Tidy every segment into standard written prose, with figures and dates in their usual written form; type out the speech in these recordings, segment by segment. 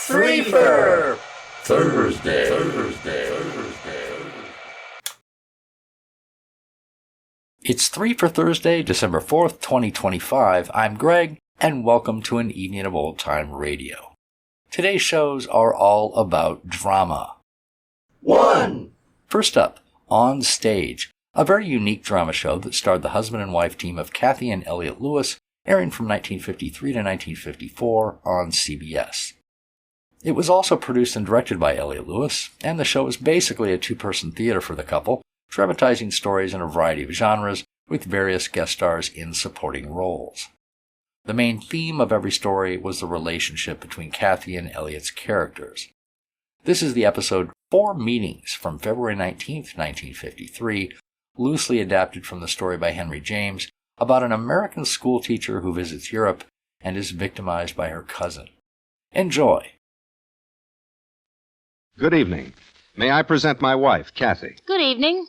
Three-Fer Thursday. It's Three-Fer Thursday, December 4th, 2025. I'm Greg, and welcome to an evening of old-time radio. Today's shows are all about drama. 1. First up, On Stage, a very unique drama show that starred the husband and wife team of Kathy and Elliot Lewis, airing from 1953 to 1954 on CBS. It was also produced and directed by Elliot Lewis, and the show is basically a two-person theater for the couple, dramatizing stories in a variety of genres with various guest stars in supporting roles. The main theme of every story was the relationship between Kathy and Elliot's characters. This is the episode 4 Meetings from February 19, 1953, loosely adapted from the story by Henry James about an American schoolteacher who visits Europe and is victimized by her cousin. Enjoy. Good evening. May I present my wife, Kathy? Good evening.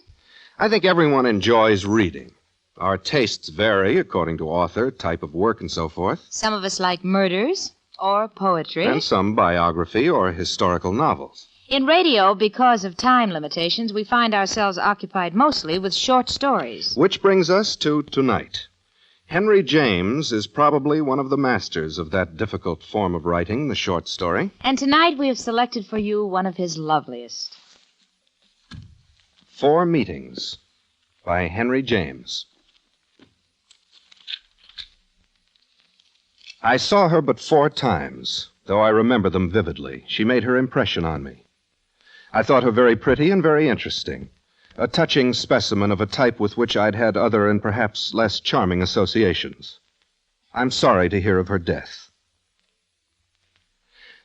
I think everyone enjoys reading. Our tastes vary according to author, type of work, and so forth. Some of us like murders or poetry. And some biography or historical novels. In radio, because of time limitations, we find ourselves occupied mostly with short stories. Which brings us to tonight. Henry James is probably one of the masters of that difficult form of writing, the short story. And tonight we have selected for you one of his loveliest. 4 Meetings by Henry James. I saw her but 4 times, though I remember them vividly. She made her impression on me. I thought her very pretty and very interesting, a touching specimen of a type with which I'd had other and perhaps less charming associations. I'm sorry to hear of her death.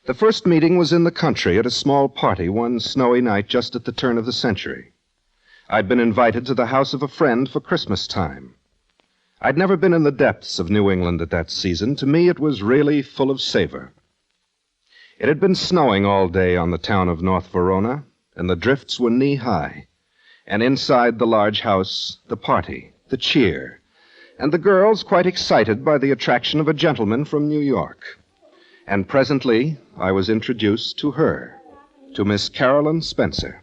The first meeting was in the country at a small party one snowy night just at the turn of the century. I'd been invited to the house of a friend for Christmas time. I'd never been in the depths of New England at that season. To me, it was really full of savor. It had been snowing all day on the town of North Verona, and the drifts were knee-high. And inside the large house, the party, the cheer, and the girls quite excited by the attraction of a gentleman from New York. And presently, I was introduced to her, to Miss Carolyn Spencer.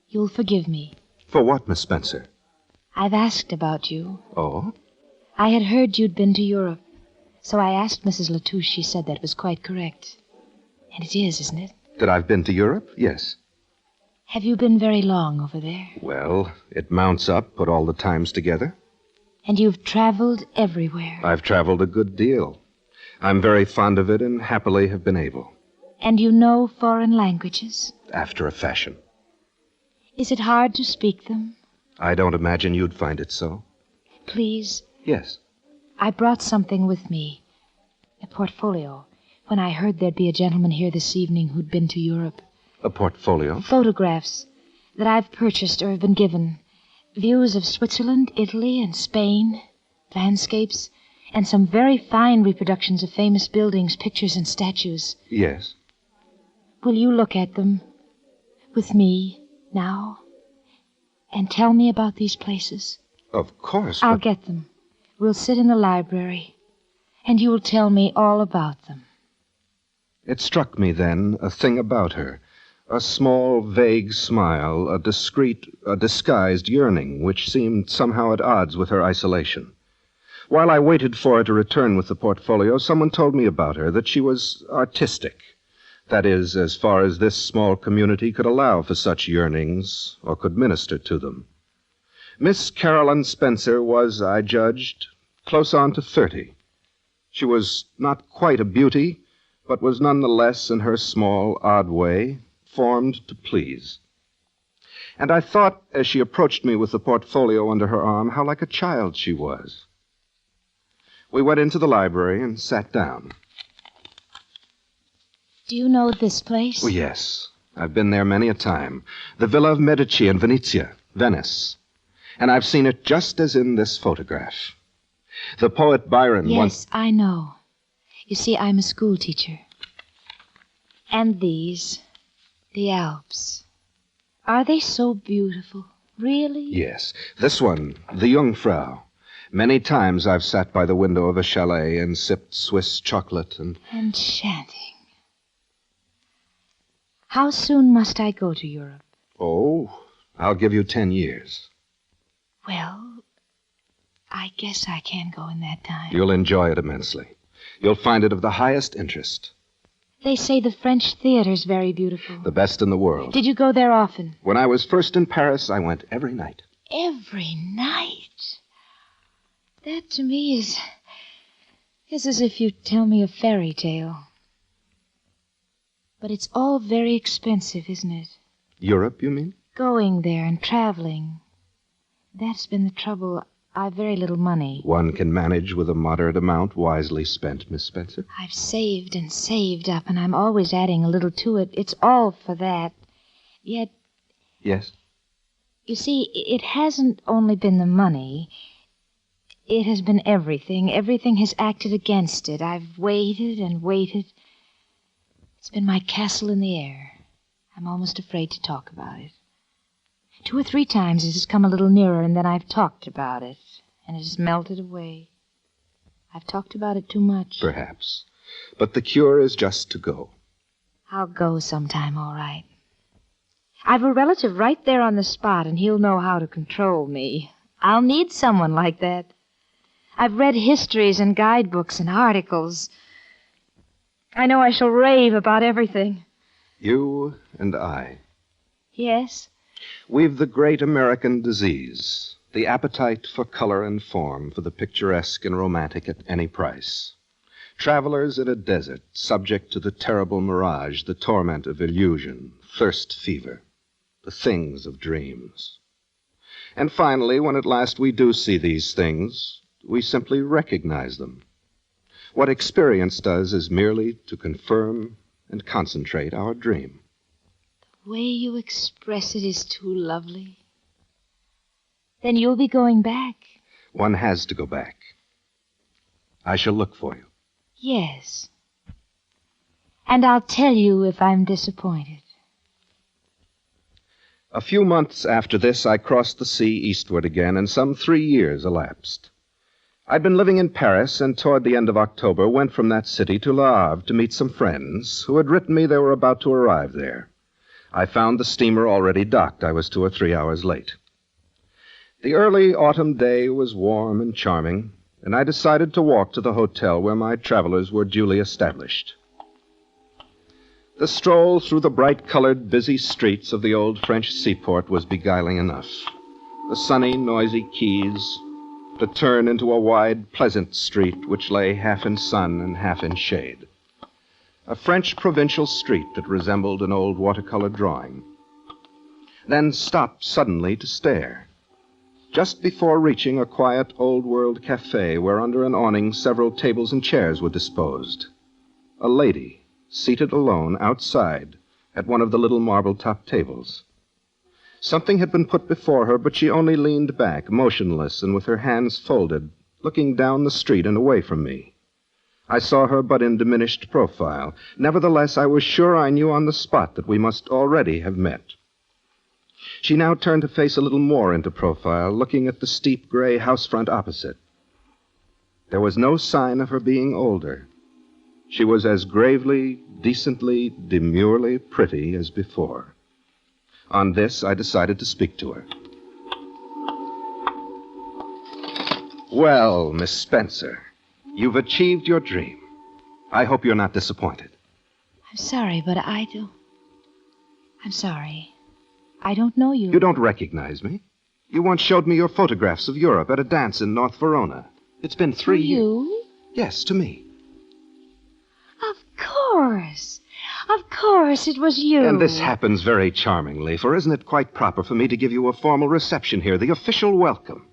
You'll forgive me. For what, Miss Spencer? I've asked about you. Oh? I had heard you'd been to Europe, so I asked Mrs. Latouche. She said that was quite correct. And it is, isn't it? That I've been to Europe? Yes. Have you been very long over there? Well, it mounts up, put all the times together. And you've traveled everywhere? I've traveled a good deal. I'm very fond of it and happily have been able. And you know foreign languages? After a fashion. Is it hard to speak them? I don't imagine you'd find it so. Please? Yes. I brought something with me. A portfolio. When I heard there'd be a gentleman here this evening who'd been to Europe. A portfolio? Photographs that I've purchased or have been given. Views of Switzerland, Italy, and Spain. Landscapes. And some very fine reproductions of famous buildings, pictures, and statues. Yes. Will you look at them with me now? And tell me about these places? Of course. I'll get them. We'll sit in the library, and you will tell me all about them. It struck me then, a thing about her. A small, vague smile, a disguised yearning, which seemed somehow at odds with her isolation. While I waited for her to return with the portfolio, someone told me about her, that she was artistic. That is, as far as this small community could allow for such yearnings, or could minister to them. Miss Carolyn Spencer was, I judged, close on to 30. She was not quite a beauty, but was nonetheless, in her small, odd way, formed to please. And I thought, as she approached me with the portfolio under her arm, how like a child she was. We went into the library and sat down. Do you know this place? Oh, yes. I've been there many a time. The Villa of Medici in Venezia, Venice. And I've seen it just as in this photograph. The poet Byron once... Yes, I know. You see, I'm a schoolteacher. And these, the Alps. Are they so beautiful? Really? Yes. This one, the Jungfrau. Many times I've sat by the window of a chalet and sipped Swiss chocolate and... Enchanting. How soon must I go to Europe? Oh, I'll give you 10 years. Well, I guess I can go in that time. You'll enjoy it immensely. You'll find it of the highest interest. They say the French theater's very beautiful. The best in the world. Did you go there often? When I was first in Paris, I went every night. Every night? That to me is as if you tell me a fairy tale. But it's all very expensive, isn't it? Europe, you mean? Going there and traveling. That's been the trouble. I've very little money. One can manage with a moderate amount wisely spent, Miss Spencer. I've saved and saved up, and I'm always adding a little to it. It's all for that. Yet... Yes? You see, it hasn't only been the money. It has been everything. Everything has acted against it. I've waited and waited. It's been my castle in the air. I'm almost afraid to talk about it. 2 or 3 times it has come a little nearer, and then I've talked about it, and it has melted away. I've talked about it too much. Perhaps. But the cure is just to go. I'll go sometime, all right. I've a relative right there on the spot, and he'll know how to control me. I'll need someone like that. I've read histories and guidebooks and articles. I know I shall rave about everything. You and I. Yes? We've the great American disease, the appetite for color and form, for the picturesque and romantic at any price. Travelers in a desert, subject to the terrible mirage, the torment of illusion, thirst fever, the things of dreams. And finally, when at last we do see these things, we simply recognize them. What experience does is merely to confirm and concentrate our dream. The way you express it is too lovely. Then you'll be going back. One has to go back. I shall look for you. Yes. And I'll tell you if I'm disappointed. A few months after this, I crossed the sea eastward again, and some 3 years elapsed. I'd been living in Paris, and toward the end of October went from that city to Le Havre to meet some friends who had written me they were about to arrive there. I found the steamer already docked. I was 2 or 3 hours late. The early autumn day was warm and charming, and I decided to walk to the hotel where my travelers were duly established. The stroll through the bright-colored, busy streets of the old French seaport was beguiling enough. The sunny, noisy quays, the turn into a wide, pleasant street which lay half in sun and half in shade. A French provincial street that resembled an old watercolor drawing. Then stopped suddenly to stare. Just before reaching a quiet, old-world cafe where under an awning several tables and chairs were disposed. A lady, seated alone outside at one of the little marble-topped tables. Something had been put before her, but she only leaned back, motionless and with her hands folded, looking down the street and away from me. I saw her but in diminished profile. Nevertheless, I was sure I knew on the spot that we must already have met. She now turned to face a little more into profile, looking at the steep gray house front opposite. There was no sign of her being older. She was as gravely, decently, demurely pretty as before. On this, I decided to speak to her. Well, Miss Spencer, you've achieved your dream. I hope you're not disappointed. I'm sorry, but I'm sorry. I don't know you. You don't recognize me? You once showed me your photographs of Europe at a dance in North Verona. It's been 3 years. To you? Yes, to me. Of course. Of course, it was you. And this happens very charmingly, for isn't it quite proper for me to give you a formal reception here, the official welcome?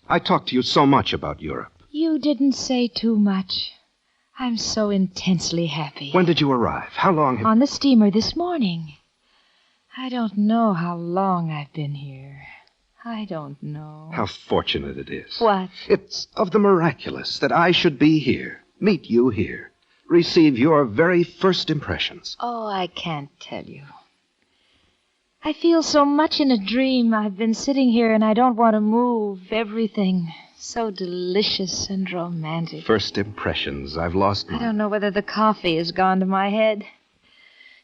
I talked to you so much about Europe. You didn't say too much. I'm so intensely happy. When did you arrive? How long have... On the steamer this morning. I don't know how long I've been here. I don't know. How fortunate it is. What? It's of the miraculous that I should be here, meet you here, receive your very first impressions. Oh, I can't tell you. I feel so much in a dream. I've been sitting here and I don't want to move. Everything so delicious and romantic. First impressions. I've lost I mine. don't know whether the coffee has gone to my head.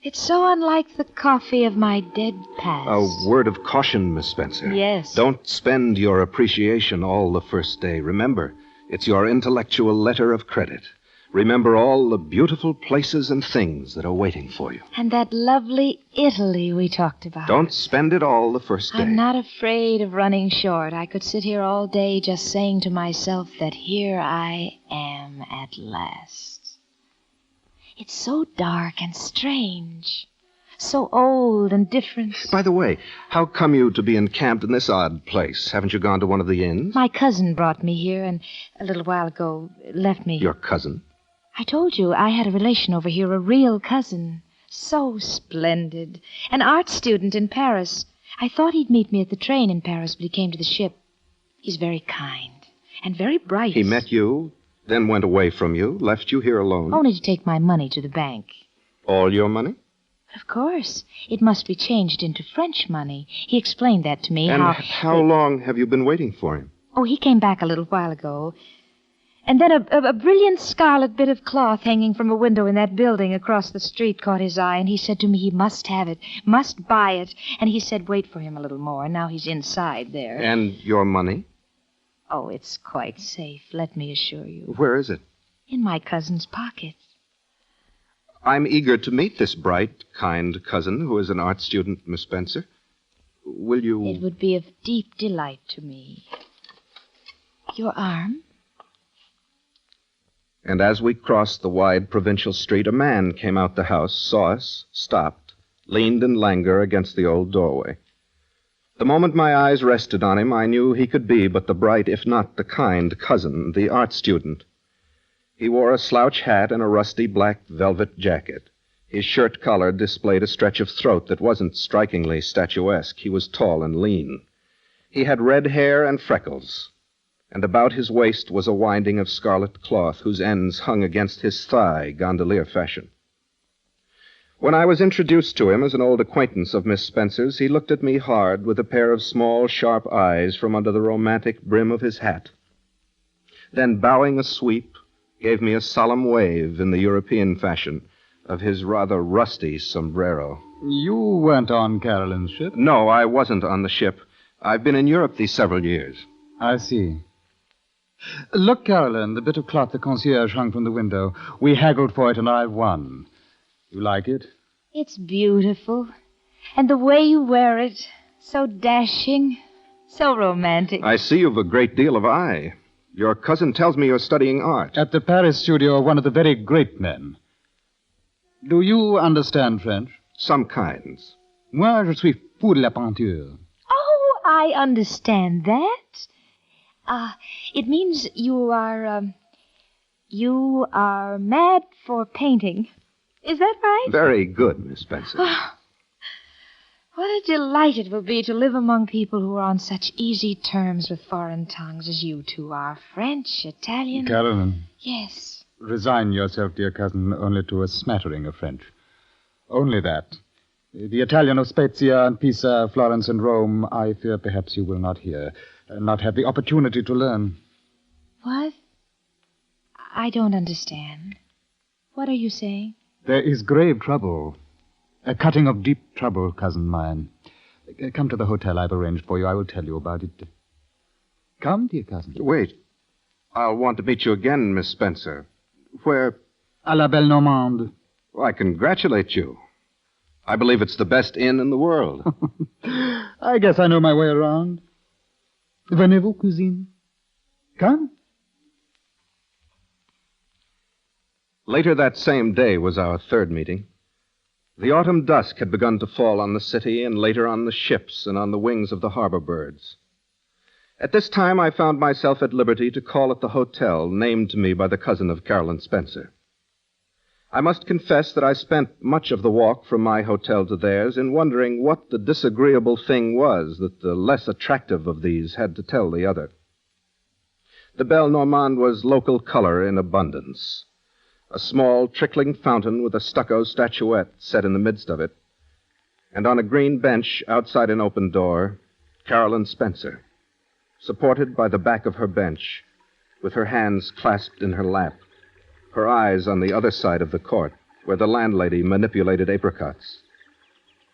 It's so unlike the coffee of my dead past. A word of caution, Miss Spencer. Yes. Don't spend your appreciation all the first day. Remember, it's your intellectual letter of credit. Remember all the beautiful places and things that are waiting for you. And that lovely Italy we talked about. Don't spend it all the first day. I'm not afraid of running short. I could sit here all day just saying to myself that here I am at last. It's so dark and strange. So old and different. By the way, how come you to be encamped in this odd place? Haven't you gone to one of the inns? My cousin brought me here and a little while ago left me. Your cousin? I told you I had a relation over here, a real cousin. So splendid. An art student in Paris. I thought he'd meet me at the train in Paris, but he came to the ship. He's very kind and very bright. He met you, then went away from you, left you here alone? Only to take my money to the bank. All your money? Of course. It must be changed into French money. He explained that to me. And how long have you been waiting for him? Oh, he came back a little while ago. And then a brilliant scarlet bit of cloth hanging from a window in that building across the street caught his eye, and he said to me he must have it, must buy it. And he said wait for him a little more, and now he's inside there. And your money? Oh, it's quite safe, let me assure you. Where is it? In my cousin's pocket. I'm eager to meet this bright, kind cousin who is an art student, Miss Spencer. Will you... It would be of deep delight to me. Your arm? And as we crossed the wide provincial street, a man came out the house, saw us, stopped, leaned in languor against the old doorway. The moment my eyes rested on him, I knew he could be but the bright, if not the kind, cousin, the art student. He wore a slouch hat and a rusty black velvet jacket. His shirt collar displayed a stretch of throat that wasn't strikingly statuesque. He was tall and lean. He had red hair and freckles, and about his waist was a winding of scarlet cloth whose ends hung against his thigh, gondolier fashion. When I was introduced to him as an old acquaintance of Miss Spencer's, he looked at me hard with a pair of small, sharp eyes from under the romantic brim of his hat. Then, bowing a sweep, gave me a solemn wave in the European fashion of his rather rusty sombrero. You weren't on Carolyn's ship? No, I wasn't on the ship. I've been in Europe these several years. I see. Look, Carolyn, the bit of cloth the concierge hung from the window. We haggled for it, and I've won. You like it? It's beautiful. And the way you wear it, so dashing, so romantic. I see you've a great deal of eye. Your cousin tells me you're studying art. At the Paris studio of one of the very great men. Do you understand French? Some kinds. Moi, je suis fou de la peinture. Oh, I understand that. It means you are mad for painting. Is that right? Very good, Miss Spencer. What a delight it will be to live among people who are on such easy terms with foreign tongues as you two are. French, Italian. Carolyn. Yes. Resign yourself, dear cousin, only to a smattering of French. Only that. The Italian of Spezia and Pisa, Florence and Rome, I fear perhaps you will not hear, not have the opportunity to learn. What? I don't understand. What are you saying? There is grave trouble. A cutting of deep trouble, cousin mine. Come to the hotel I've arranged for you. I will tell you about it. Come, dear cousin. Wait. I'll want to meet you again, Miss Spencer. Where? À la Belle Normande. Well, I congratulate you. I believe it's the best inn in the world. I guess I know my way around. Venez-vous, cousine? Come. Later that same day was our third meeting. The autumn dusk had begun to fall on the city and later on the ships and on the wings of the harbor birds. At this time, I found myself at liberty to call at the hotel named to me by the cousin of Carolyn Spencer. I must confess that I spent much of the walk from my hotel to theirs in wondering what the disagreeable thing was that the less attractive of these had to tell the other. The Belle Normande was local color in abundance. A small, trickling fountain with a stucco statuette set in the midst of it, and on a green bench outside an open door, Carolyn Spencer, supported by the back of her bench, with her hands clasped in her lap, her eyes on the other side of the court, where the landlady manipulated apricots.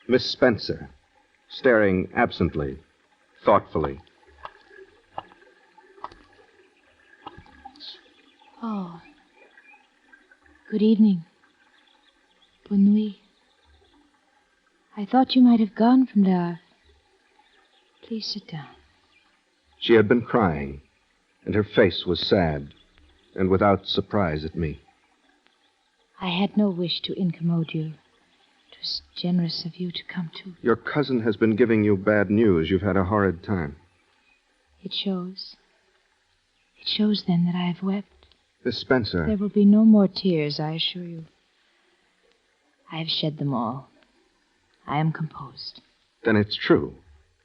Miss Spencer, staring absently, thoughtfully. Oh. Good evening. Bonne nuit. I thought you might have gone from Le Havre. Please sit down. She had been crying, and her face was sad, and without surprise at me. I had no wish to incommode you. It was generous of you to come too. Your cousin has been giving you bad news. You've had a horrid time. It shows. It shows, then, that I have wept. Miss Spencer. There will be no more tears, I assure you. I have shed them all. I am composed. Then it's true.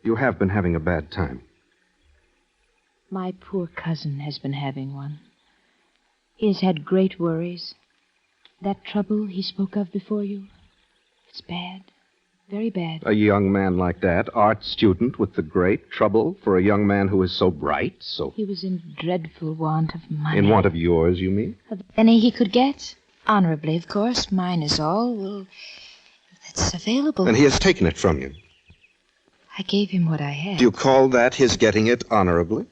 You have been having a bad time. My poor cousin has been having one. He has had great worries. That trouble he spoke of before you, it's bad. Very bad. A young man like that, art student with the great trouble for a young man who is so bright, so... He was in dreadful want of money. In want of yours, you mean? Of any he could get. Honorably, of course. Mine is all. Well, that's available. And he has taken it from you. I gave him what I had. Do you call that his getting it honorably?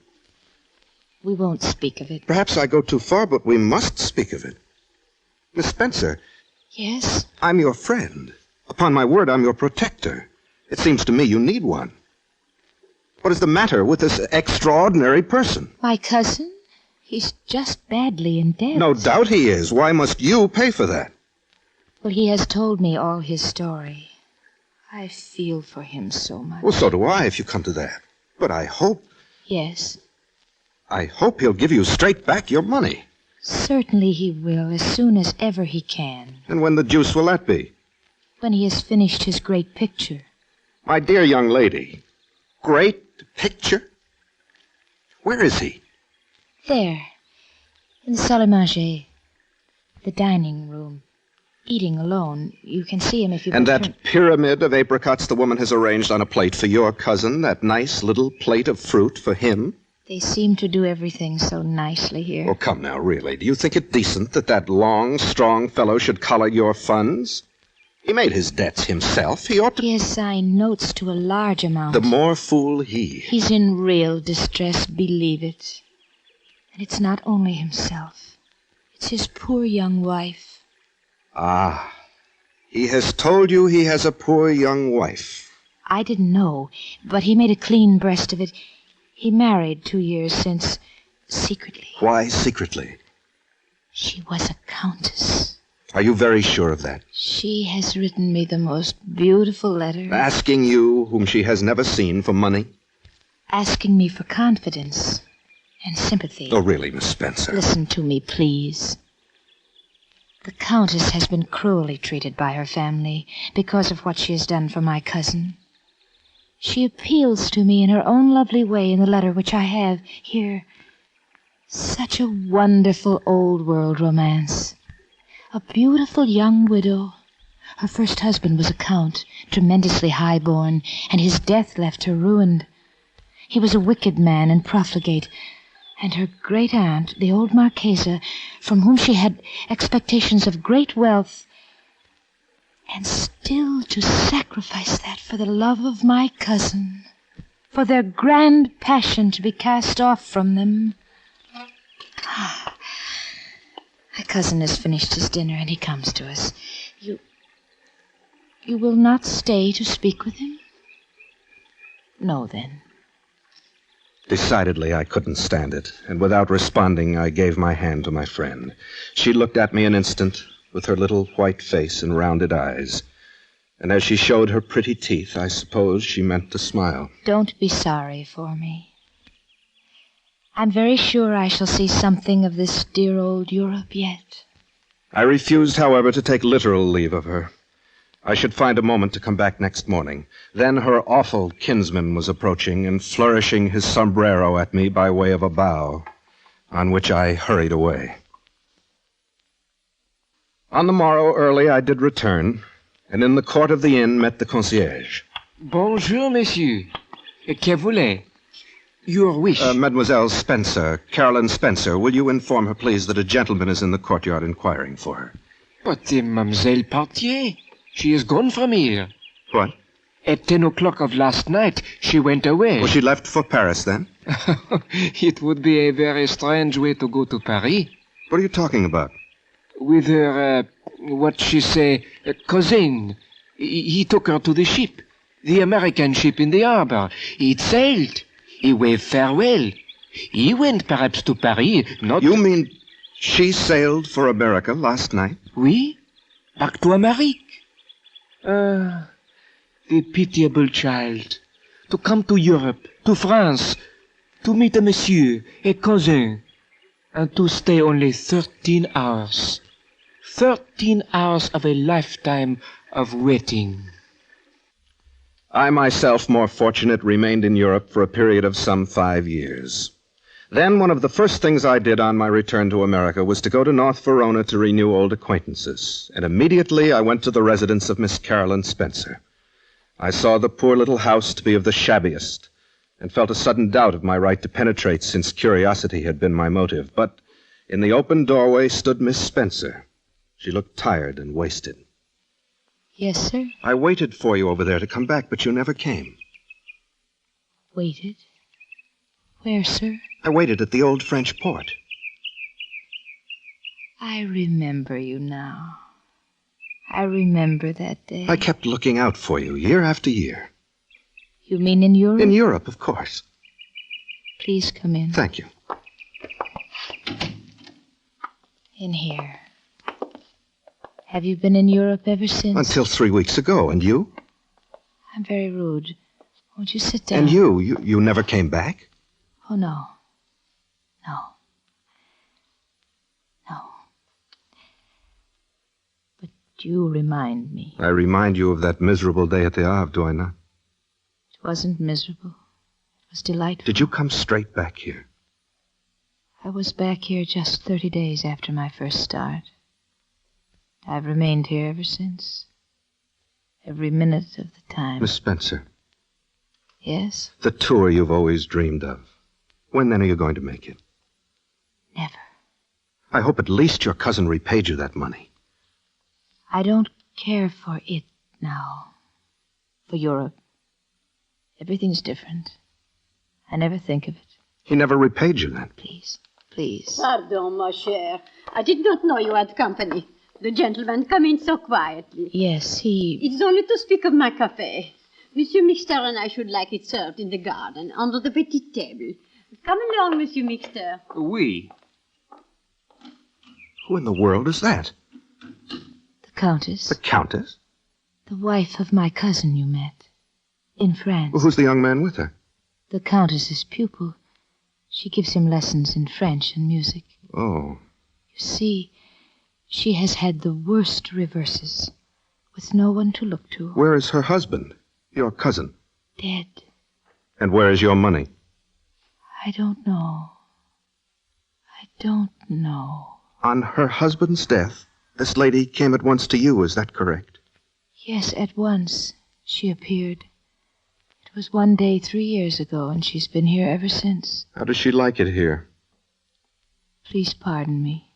We won't speak of it. Perhaps I go too far, but we must speak of it. Miss Spencer. Yes? I'm your friend. Upon my word, I'm your protector. It seems to me you need one. What is the matter with this extraordinary person? My cousin? He's just badly in debt. No doubt he is. Why must you pay for that? Well, he has told me all his story. I feel for him so much. Well, so do I, if you come to that. But I hope... Yes. I hope he'll give you straight back your money. Certainly he will, as soon as ever he can. And when the deuce will that be? When he has finished his great picture. My dear young lady, great picture? Where is he? There, in the salle à manger, the dining room, eating alone. You can see him if you... And that pyramid of apricots the woman has arranged on a plate for your cousin, that nice little plate of fruit for him? They seem to do everything so nicely here. Oh, come now, really. Do you think it decent that that long, strong fellow should collar your funds? He made his debts himself. He ought to... He has signed notes to a large amount. The more fool he. He's in real distress, believe it. And it's not only himself. It's his poor young wife. Ah, he has told you he has a poor young wife. I didn't know, but he made a clean breast of it. He married 2 years since, secretly. Why secretly? She was a countess. Are you very sure of that? She has written me the most beautiful letter. Asking you, whom she has never seen, for money? Asking me for confidence and sympathy. Oh, really, Miss Spencer? Listen to me, please. The Countess has been cruelly treated by her family because of what she has done for my cousin. She appeals to me in her own lovely way in the letter which I have here. Such a wonderful old-world romance. A beautiful young widow. Her first husband was a count, tremendously high-born, and his death left her ruined. He was a wicked man and profligate, and her great-aunt, the old Marchesa, from whom she had expectations of great wealth, and still to sacrifice that for the love of my cousin, for their grand passion to be cast off from them. My cousin has finished his dinner, and he comes to us. You will not stay to speak with him? No, then. Decidedly, I couldn't stand it, and without responding, I gave my hand to my friend. She looked at me an instant, with her little white face and rounded eyes. And as she showed her pretty teeth, I suppose she meant to smile. Don't be sorry for me. I'm very sure I shall see something of this dear old Europe yet. I refused, however, to take literal leave of her. I should find a moment to come back next morning. Then her awful kinsman was approaching and flourishing his sombrero at me by way of a bow, on which I hurried away. On the morrow early I did return, and in the court of the inn met the concierge. Bonjour, monsieur. Que voulez? Your wish. Mademoiselle Spencer, Caroline Spencer, will you inform her, please, that a gentleman is in the courtyard inquiring for her? But Mademoiselle Partier, she is gone from here. What? At 10 o'clock of last night, she went away. Well, she left for Paris, then? It would be a very strange way to go to Paris. What are you talking about? With her, what she say, cousin. He took her to the ship. The American ship in the harbor. It sailed. He waved farewell. He went perhaps to Paris, not... You mean she sailed for America last night? Oui, back to Amerique. The pitiable child. To come to Europe, to France, to meet a monsieur, a cousin, and to stay only 13 hours. 13 hours of a lifetime of waiting. I myself, more fortunate, remained in Europe for a period of some 5 years. Then one of the first things I did on my return to America was to go to North Verona to renew old acquaintances, and immediately I went to the residence of Miss Carolyn Spencer. I saw the poor little house to be of the shabbiest, and felt a sudden doubt of my right to penetrate, since curiosity had been my motive. But in the open doorway stood Miss Spencer. She looked tired and wasted. Yes, sir? I waited for you over there to come back, but you never came. Waited? Where, sir? I waited at the old French port. I remember you now. I remember that day. I kept looking out for you year after year. You mean in Europe? In Europe, of course. Please come in. Thank you. In here. Have you been in Europe ever since? Until 3 weeks ago. And you? I'm very rude. Won't you sit down? And you never came back? Oh, no. No. No. But you remind me. I remind you of that miserable day at the Havre, do I not? It wasn't miserable. It was delightful. Did you come straight back here? I was back here just 30 days after my first start. I've remained here ever since. Every minute of the time. Miss Spencer. Yes? The tour you've always dreamed of. When then are you going to make it? Never. I hope at least your cousin repaid you that money. I don't care for it now. For Europe. Everything's different. I never think of it. He never repaid you then? Please. Please. Pardon, ma chère. I did not know you had company. The gentleman come in so quietly. Yes, he... It's only to speak of my café. Monsieur Mixter and I should like it served in the garden, under the petit table. Come along, Monsieur Mixter. Oui. Who in the world is that? The Countess. The Countess? The wife of my cousin you met. In France. Well, who's the young man with her? The Countess's pupil. She gives him lessons in French and music. Oh. You see, she has had the worst reverses, with no one to look to. Where is her husband? Your cousin? Dead. And where is your money? I don't know. I don't know. On her husband's death, this lady came at once to you, is that correct? Yes, at once she appeared. It was one day 3 years ago, and she's been here ever since. How does she like it here? Please pardon me.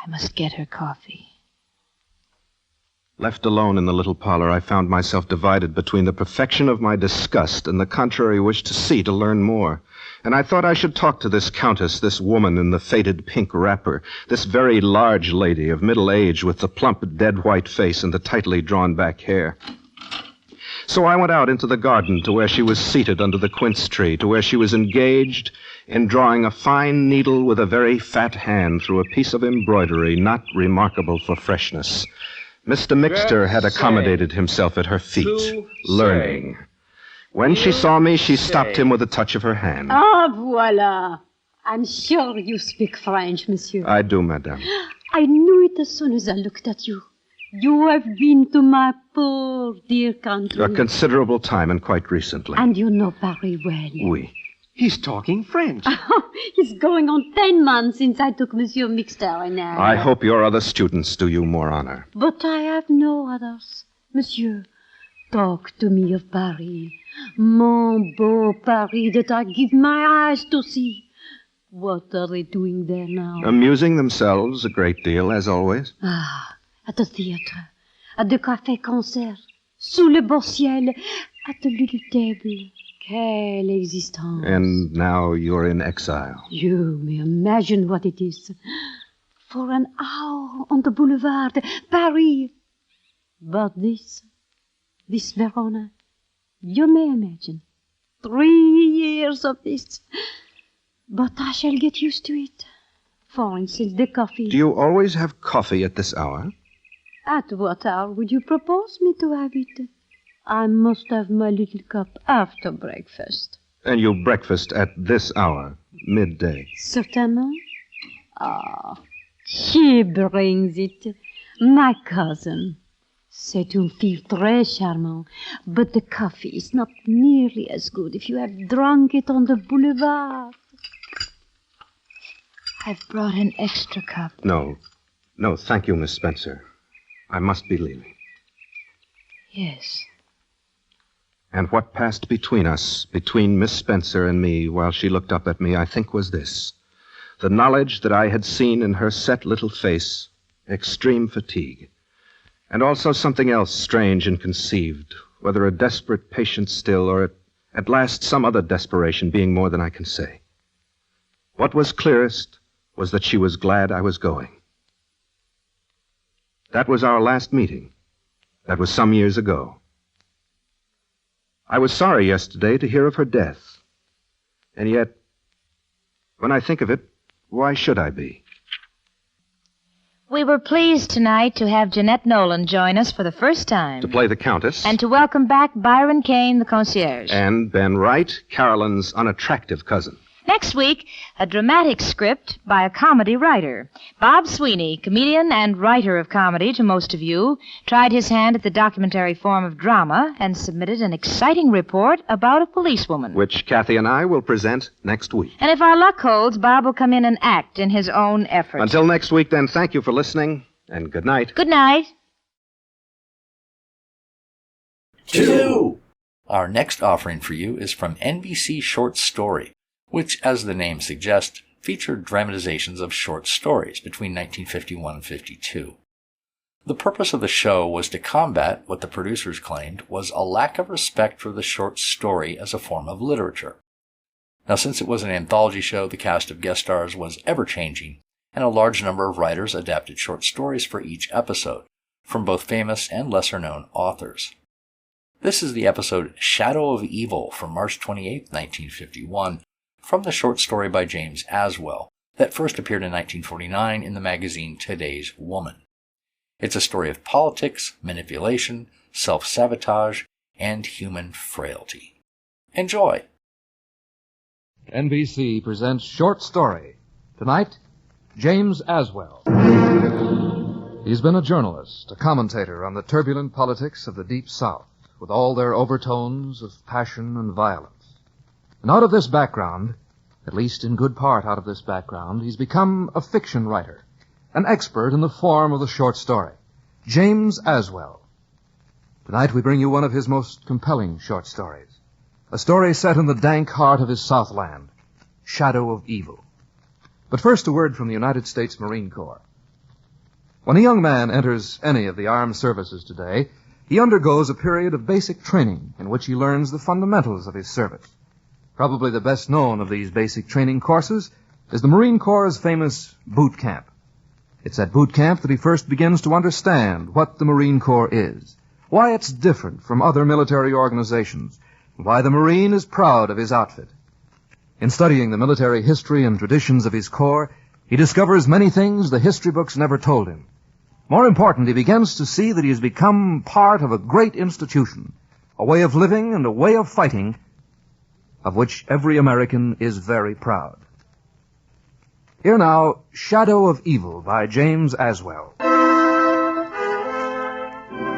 I must get her coffee. Left alone in the little parlor, I found myself divided between the perfection of my disgust and the contrary wish to see to learn more. And I thought I should talk to this countess, this woman in the faded pink wrapper, this very large lady of middle age with the plump, dead white face and the tightly drawn back hair. So I went out into the garden to where she was seated under the quince tree, to where she was engaged in drawing a fine needle with a very fat hand through a piece of embroidery not remarkable for freshness. Mr. Mixter had accommodated himself at her feet, learning. When she saw me, she stopped him with a touch of her hand. Ah, voilà. I'm sure you speak French, monsieur. I do, madame. I knew it as soon as I looked at you. You have been to my poor dear country. A considerable time, and quite recently. And you know very well. Oui. He's talking French. It's going on 10 months since I took Monsieur Mixter and I hope your other students do you more honor. But I have no others. Monsieur, talk to me of Paris. Mon beau Paris that I give my eyes to see. What are they doing there now? Amusing themselves a great deal, as always. Ah, at the theatre, at the café-concert, sous le beau ciel, at the little table. Quelle existence. And now you're in exile. You may imagine what it is. For an hour on the boulevard, Paris. But this Verona, you may imagine. 3 years of this. But I shall get used to it. For instance, the coffee. Do you always have coffee at this hour? At what hour would you propose me to have it? I must have my little cup after breakfast. And you breakfast at this hour, midday. Certainement. She brings it. My cousin. C'est une fille très charmante. But the coffee is not nearly as good if you have drunk it on the boulevard. I've brought an extra cup. No, thank you, Miss Spencer. I must be leaving. Yes. And what passed between us, between Miss Spencer and me, while she looked up at me, I think was this. The knowledge that I had seen in her set little face, extreme fatigue. And also something else strange and conceived, whether a desperate patience still, or at last some other desperation, being more than I can say. What was clearest was that she was glad I was going. That was our last meeting. That was some years ago. I was sorry yesterday to hear of her death. And yet, when I think of it, why should I be? We were pleased tonight to have Jeanette Nolan join us for the first time. To play the Countess. And to welcome back Byron Kane, the concierge. And Ben Wright, Carolyn's unattractive cousin. Next week, a dramatic script by a comedy writer. Bob Sweeney, comedian and writer of comedy to most of you, tried his hand at the documentary form of drama and submitted an exciting report about a policewoman. Which Kathy and I will present next week. And if our luck holds, Bob will come in and act in his own effort. Until next week, then, thank you for listening, and good night. Good night. 2. Our next offering for you is from NBC Short Story, which, as the name suggests, featured dramatizations of short stories between 1951 and 52. The purpose of the show was to combat what the producers claimed was a lack of respect for the short story as a form of literature. Now, since it was an anthology show, the cast of guest stars was ever-changing, and a large number of writers adapted short stories for each episode, from both famous and lesser-known authors. This is the episode Shadow of Evil from March 28, 1951, from the short story by James Aswell that first appeared in 1949 in the magazine Today's Woman. It's a story of politics, manipulation, self-sabotage, and human frailty. Enjoy! NBC presents Short Story. Tonight, James Aswell. He's been a journalist, a commentator on the turbulent politics of the Deep South, with all their overtones of passion and violence. And out of this background, at least in good part out of this background, he's become a fiction writer, an expert in the form of the short story. James Aswell. Tonight we bring you one of his most compelling short stories. A story set in the dank heart of his Southland, Shadow of Evil. But first a word from the United States Marine Corps. When a young man enters any of the armed services today, he undergoes a period of basic training in which he learns the fundamentals of his service. Probably the best known of these basic training courses is the Marine Corps' famous boot camp. It's at boot camp that he first begins to understand what the Marine Corps is, why it's different from other military organizations, and why the Marine is proud of his outfit. In studying the military history and traditions of his Corps, he discovers many things the history books never told him. More important, he begins to see that he has become part of a great institution, a way of living and a way of fighting of which every American is very proud. Here now, Shadow of Evil by James Aswell.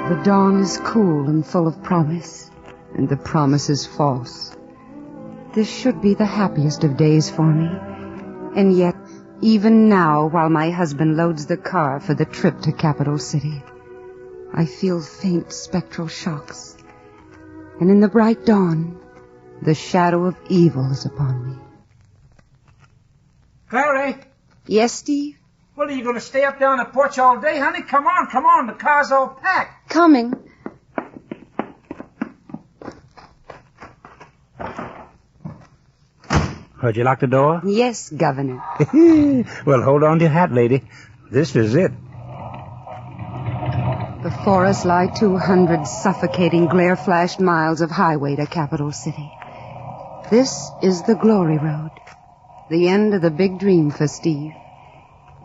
The dawn is cool and full of promise, and the promise is false. This should be the happiest of days for me, and yet, even now, while my husband loads the car for the trip to Capital City, I feel faint spectral shocks, and in the bright dawn, the shadow of evil is upon me. Clary! Yes, Steve? Well, are you going to stay up there on the porch all day, honey? Come on. The car's all packed. Coming. Heard you lock the door? Yes, Governor. Well, hold on to your hat, lady. This is it. Before us lie 200 suffocating, glare-flashed miles of highway to Capital City. This is the Glory Road. The end of the big dream for Steve.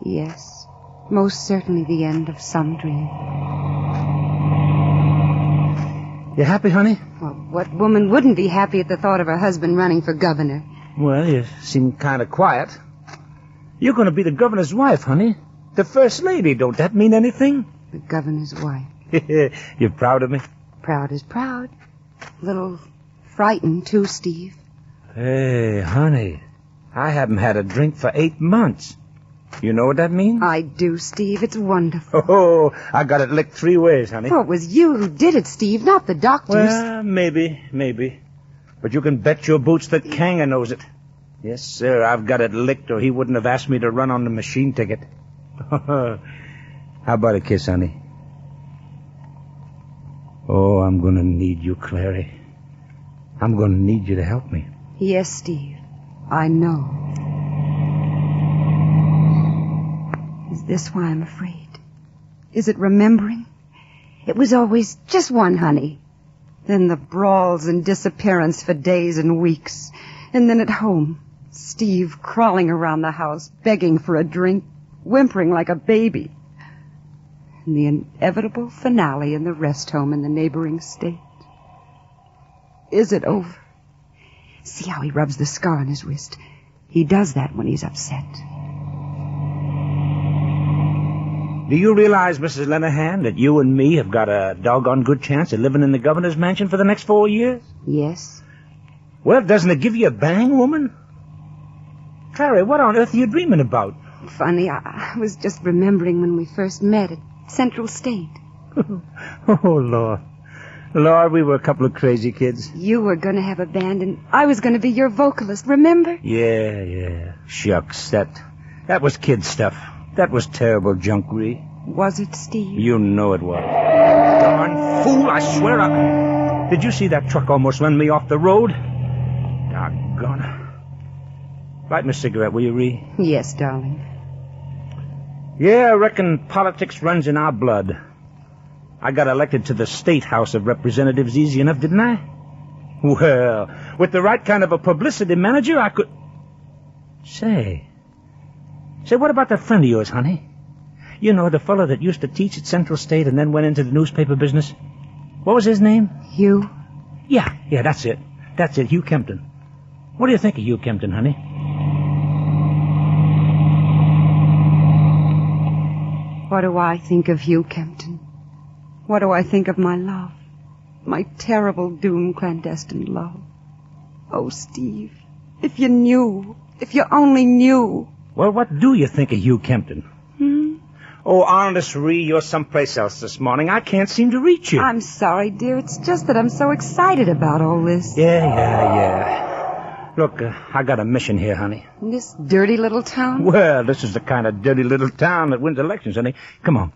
Yes, most certainly the end of some dream. You happy, honey? Well, what woman wouldn't be happy at the thought of her husband running for governor? Well, you seem kind of quiet. You're going to be the governor's wife, honey. The first lady. Don't that mean anything? The governor's wife. You're proud of me? Proud as proud. A little frightened, too, Steve. Hey, honey, I haven't had a drink for 8 months. You know what that means? I do, Steve. It's wonderful. Oh, I got it licked 3 ways, honey. Well, it was you who did it, Steve, not the doctors. Well, maybe. But you can bet your boots that Kanga knows it. Yes, sir, I've got it licked or he wouldn't have asked me to run on the machine ticket. How about a kiss, honey? Oh, I'm going to need you, Clary. I'm going to need you to help me. Yes, Steve. I know. Is this why I'm afraid? Is it remembering? It was always just one, honey. Then the brawls and disappearance for days and weeks. And then at home, Steve crawling around the house, begging for a drink, whimpering like a baby. And the inevitable finale in the rest home in the neighboring state. Is it over? See how he rubs the scar on his wrist. He does that when he's upset. Do you realize, Mrs. Lenahan, that you and me have got a doggone good chance of living in the governor's mansion for the next 4 years? Yes. Well, doesn't it give you a bang, woman? Clary, what on earth are you dreaming about? Funny, I was just remembering when we first met at Central State. Oh, Lord. Lord, we were a couple of crazy kids. You were going to have a band, and I was going to be your vocalist, remember? Yeah. Shucks, that was kid stuff. That was terrible junk, Ree. Was it, Steve? You know it was. Darn fool, I swear I... Did you see that truck almost run me off the road? Doggone. Light me a cigarette, will you, Ree? Yes, darling. Yeah, I reckon politics runs in our blood. I got elected to the State House of Representatives easy enough, didn't I? Well, with the right kind of a publicity manager, I could... Say, what about that friend of yours, honey? You know, the fellow that used to teach at Central State and then went into the newspaper business? What was his name? Hugh? Yeah, that's it. That's it, Hugh Kempton. What do you think of Hugh Kempton, honey? What do I think of Hugh Kempton? What do I think of my love? My terrible, doomed, clandestine love. Oh, Steve, if you knew, if you only knew. Well, what do you think of Hugh Kempton? Oh, honest, Ree, you're someplace else this morning. I can't seem to reach you. I'm sorry, dear. It's just that I'm so excited about all this. Yeah. Look, I got a mission here, honey. In this dirty little town? Well, this is the kind of dirty little town that wins elections, honey. Come on.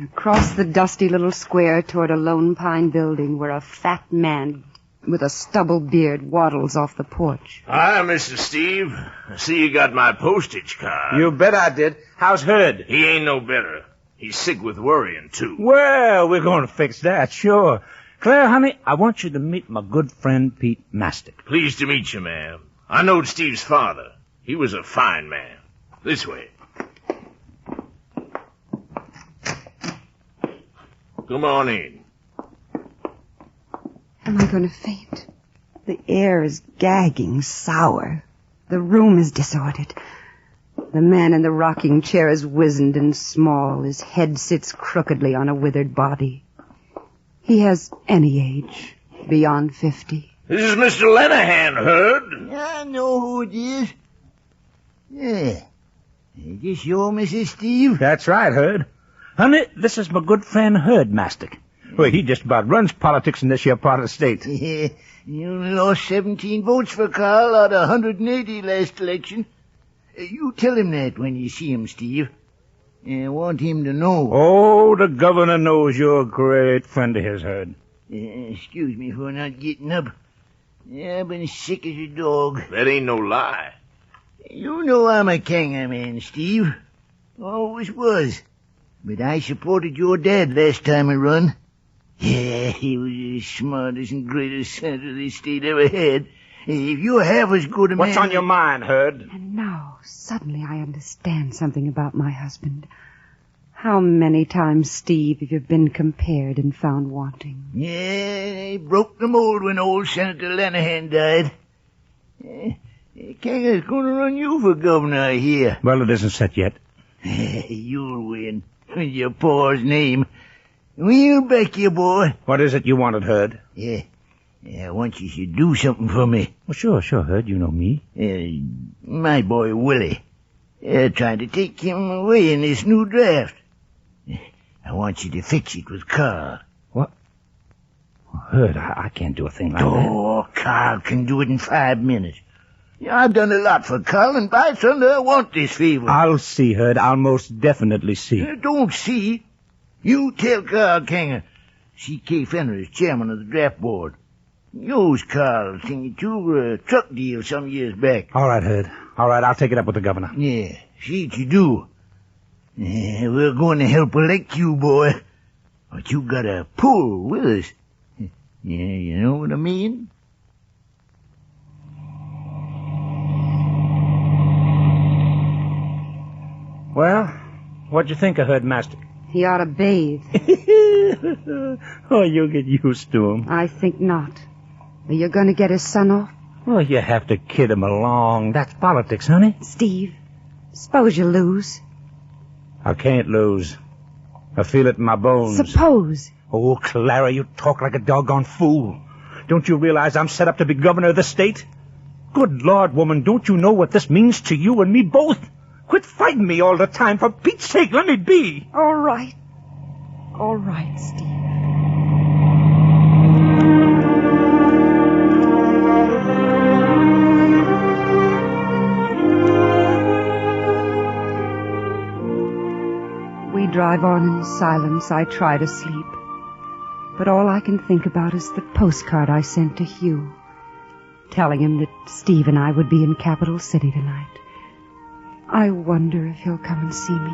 Across the dusty little square toward a lone pine building where a fat man with a stubble beard waddles off the porch. Hi, Mr. Steve. I see you got my postage card. You bet I did. How's Hurd? He ain't no better. He's sick with worrying, too. Well, we're going to fix that, sure. Claire, honey, I want you to meet my good friend Pete Mastic. Pleased to meet you, ma'am. I knowed Steve's father. He was a fine man. This way. Come on in. Am I going to faint? The air is gagging, sour. The room is disordered. The man in the rocking chair is wizened and small. His head sits crookedly on a withered body. He has any age, beyond 50. This is Mr. Lenahan, Hurd. I know who it is. Yeah. Is this your Mrs. Steve? That's right, Hurd. Honey, this is my good friend Hurd Mastic. Well, he just about runs politics in this here part of the state. Yeah, you only lost 17 votes for Carl out of 180 last election. You tell him that when you see him, Steve. I want him to know. Oh, the governor knows you're a great friend of his, Herd. Excuse me for not getting up. I've been sick as a dog. That ain't no lie. You know I'm a Kanger man, Steve. Always was. But I supported your dad last time I run. Yeah, he was the smartest and greatest senator this state ever had. If you're half as good a man... What's on your mind, Herd? And now, suddenly I understand something about my husband. How many times, Steve, have you been compared and found wanting? Yeah, they broke the mold when old Senator Lanahan died. Kanger's going to run you for governor, I hear. Well, it isn't set yet. You'll win. With your pa's name. We'll back you, boy. What is it you wanted, Herd? Yeah, I want you to do something for me. Well, sure, Herd. You know me. My boy, Willie. Trying to take him away in this new draft. I want you to fix it with Carl. What? Well, Herd, I can't do a thing like that. Oh, Carl can do it in 5 minutes. I've done a lot for Carl, and by thunder, I want this favor. I'll see, Herd. I'll most definitely see. Don't see. You tell Carl Kanger. C.K. Fenner is chairman of the draft board. Knows Carl thing to a truck deal some years back. All right, Herd. All right, I'll take it up with the governor. Yeah, see what you do. We're going to help elect you, boy. But you gotta pull with us. Yeah, you know what I mean? Well, what'd you think of Herd Master? He ought to bathe. Oh, you'll get used to him. I think not. Are you going to get his son off? Well, you have to kid him along. That's politics, honey. Steve, suppose you lose. I can't lose. I feel it in my bones. Suppose. Oh, Clara, you talk like a doggone fool. Don't you realize I'm set up to be governor of the state? Good Lord, woman, don't you know what this means to you and me both? Quit fighting me all the time. For Pete's sake, let me be. All right. All right, Steve. We drive on in silence. I try to sleep. But all I can think about is the postcard I sent to Hugh, telling him that Steve and I would be in Capital City tonight. I wonder if he'll come and see me.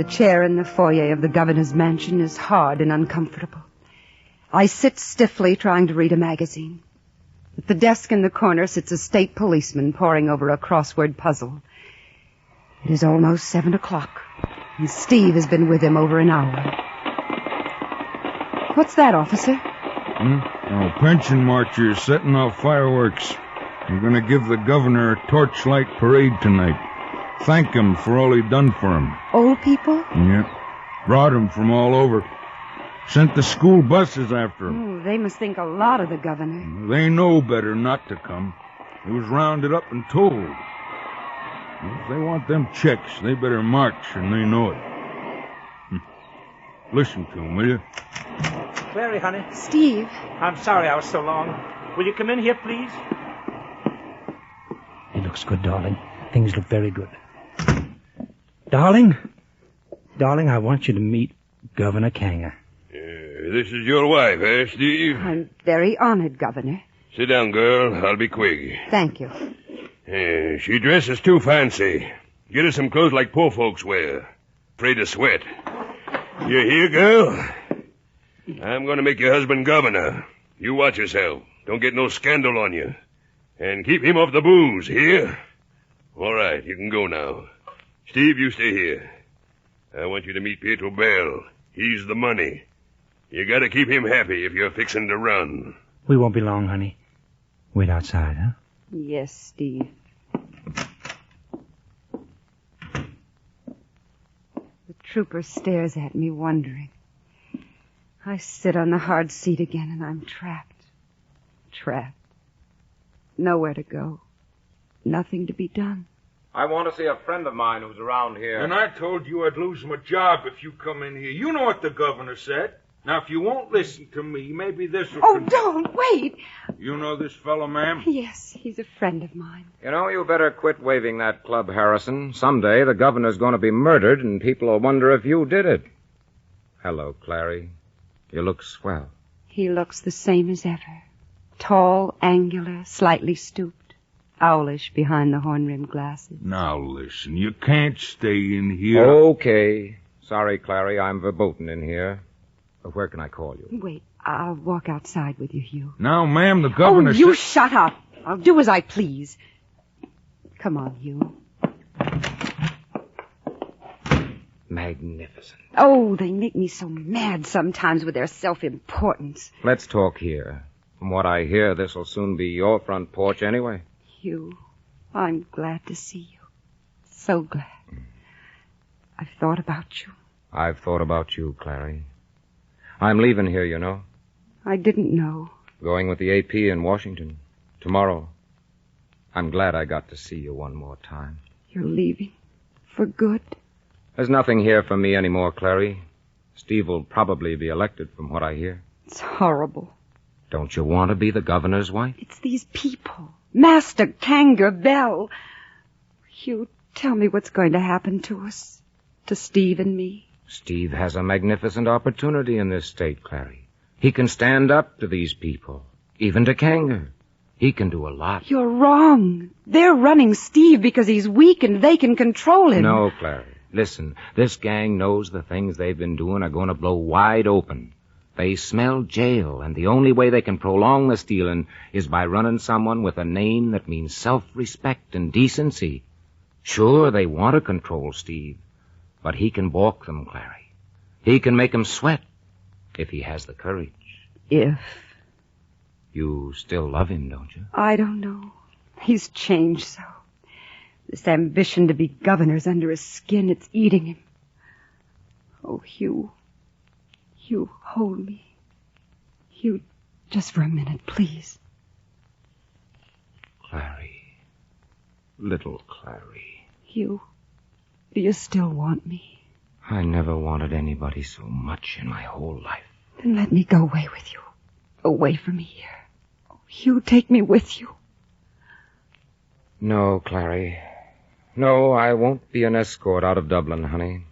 The chair in the foyer of the governor's mansion is hard and uncomfortable. I sit stiffly trying to read a magazine. At the desk in the corner sits a state policeman poring over a crossword puzzle. It is almost 7 o'clock, and Steve has been with him over an hour. What's that, officer? Oh, pension marchers setting off fireworks. We're going to give the governor a torchlight parade tonight. Thank him for all he done for him. Old people? Yeah. Brought him from all over. Sent the school buses after him. Oh, they must think a lot of the governor. They know better not to come. He was rounded up and told. If they want them checks, they better march, and they know it. Listen to him, will you? Clary, honey. Steve. I'm sorry I was so long. Will you come in here, please? It looks good, darling. Things look very good. Darling, I want you to meet Governor Kanger. This is your wife, eh, Steve? I'm very honored, Governor. Sit down, girl. I'll be quick. Thank you. She dresses too fancy. Get her some clothes like poor folks wear. Afraid to sweat. You hear, girl? I'm going to make your husband governor. You watch yourself. Don't get no scandal on you. And keep him off the booze, hear? All right, you can go now. Steve, you stay here. I want you to meet Pietro Bell. He's the money. You got to keep him happy if you're fixing to run. We won't be long, honey. Wait outside, huh? Yes, Steve. The trooper stares at me, wondering. I sit on the hard seat again, and I'm trapped. Trapped. Nowhere to go. Nothing to be done. I want to see a friend of mine who's around here. And I told you I'd lose my job if you come in here. You know what the governor said. Now, if you won't listen to me, maybe this will... Oh, don't, wait. You know this fellow, ma'am? Yes, he's a friend of mine. You know, you better quit waving that club, Harrison. Someday the governor's going to be murdered, and people will wonder if you did it. Hello, Clary. You look swell. He looks the same as ever. Tall, angular, slightly stooped. Owlish behind the horn-rimmed glasses. Now, listen, you can't stay in here. Okay. Sorry, Clary, I'm verboten in here. Where can I call you? Wait, I'll walk outside with you, Hugh. Now, ma'am, the governor... Oh, you shut up. I'll do as I please. Come on, Hugh. Magnificent. Oh, they make me so mad sometimes with their self-importance. Let's talk here. From what I hear, this'll soon be your front porch anyway. Hugh, I'm glad to see you. So glad. I've thought about you. I've thought about you, Clary. I'm leaving here, you know. I didn't know. Going with the AP in Washington. Tomorrow. I'm glad I got to see you one more time. You're leaving? For good? There's nothing here for me anymore, Clary. Steve will probably be elected from what I hear. It's horrible. Don't you want to be the governor's wife? It's these people. Master, Kanger, Bell. Hugh, tell me what's going to happen to us. To Steve and me. Steve has a magnificent opportunity in this state, Clary. He can stand up to these people, even to Kanger. He can do a lot. You're wrong. They're running Steve because he's weak and they can control him. No, Clary. Listen, this gang knows the things they've been doing are going to blow wide open. They smell jail, and the only way they can prolong the stealing is by running someone with a name that means self-respect and decency. Sure, they want to control Steve. But he can balk them, Clary. He can make them sweat if he has the courage. If? You still love him, don't you? I don't know. He's changed so. This ambition to be governor's under his skin, it's eating him. Oh, Hugh. Hugh, hold me. Hugh, just for a minute, please. Clary. Little Clary. Hugh. Do you still want me? I never wanted anybody so much in my whole life. Then let me go away with you. Away from here. Oh, Hugh, take me with you. No, Clary. No, I won't be an escort out of Dublin, honey.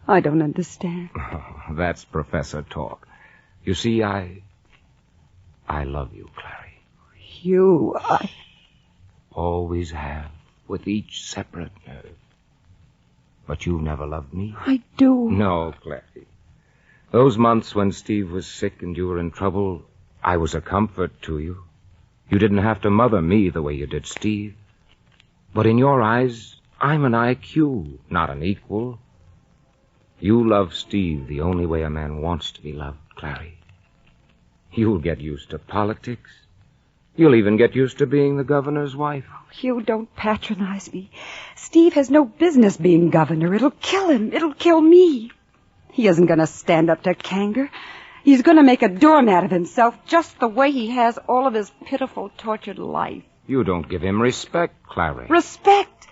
I don't understand. Oh, that's professor talk. You see, I love you, Clary. Hugh, Always have, with each separate nerve. But you've never loved me. I do. No, Clary. Those months when Steve was sick and you were in trouble, I was a comfort to you. You didn't have to mother me the way you did Steve. But in your eyes, I'm an IQ, not an equal. You love Steve the only way a man wants to be loved, Clary. You'll get used to politics. You'll even get used to being the governor's wife. Oh, Hugh, don't patronize me. Steve has no business being governor. It'll kill him. It'll kill me. He isn't going to stand up to Kanger. He's going to make a doormat of himself just the way he has all of his pitiful, tortured life. You don't give him respect, Clary. Respect?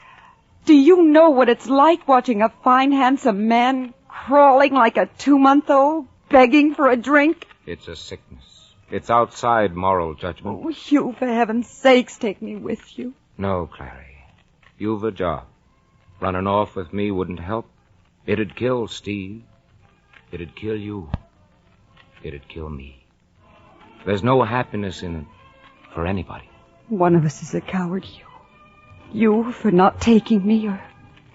Do you know what it's like watching a fine, handsome man crawling like a 2-month-old, begging for a drink? It's a sickness. It's outside moral judgment. Oh, Hugh, for heaven's sakes, take me with you. No, Clary. You've a job. Running off with me wouldn't help. It'd kill Steve. It'd kill you. It'd kill me. There's no happiness in it for anybody. One of us is a coward, Hugh. You for not taking me, or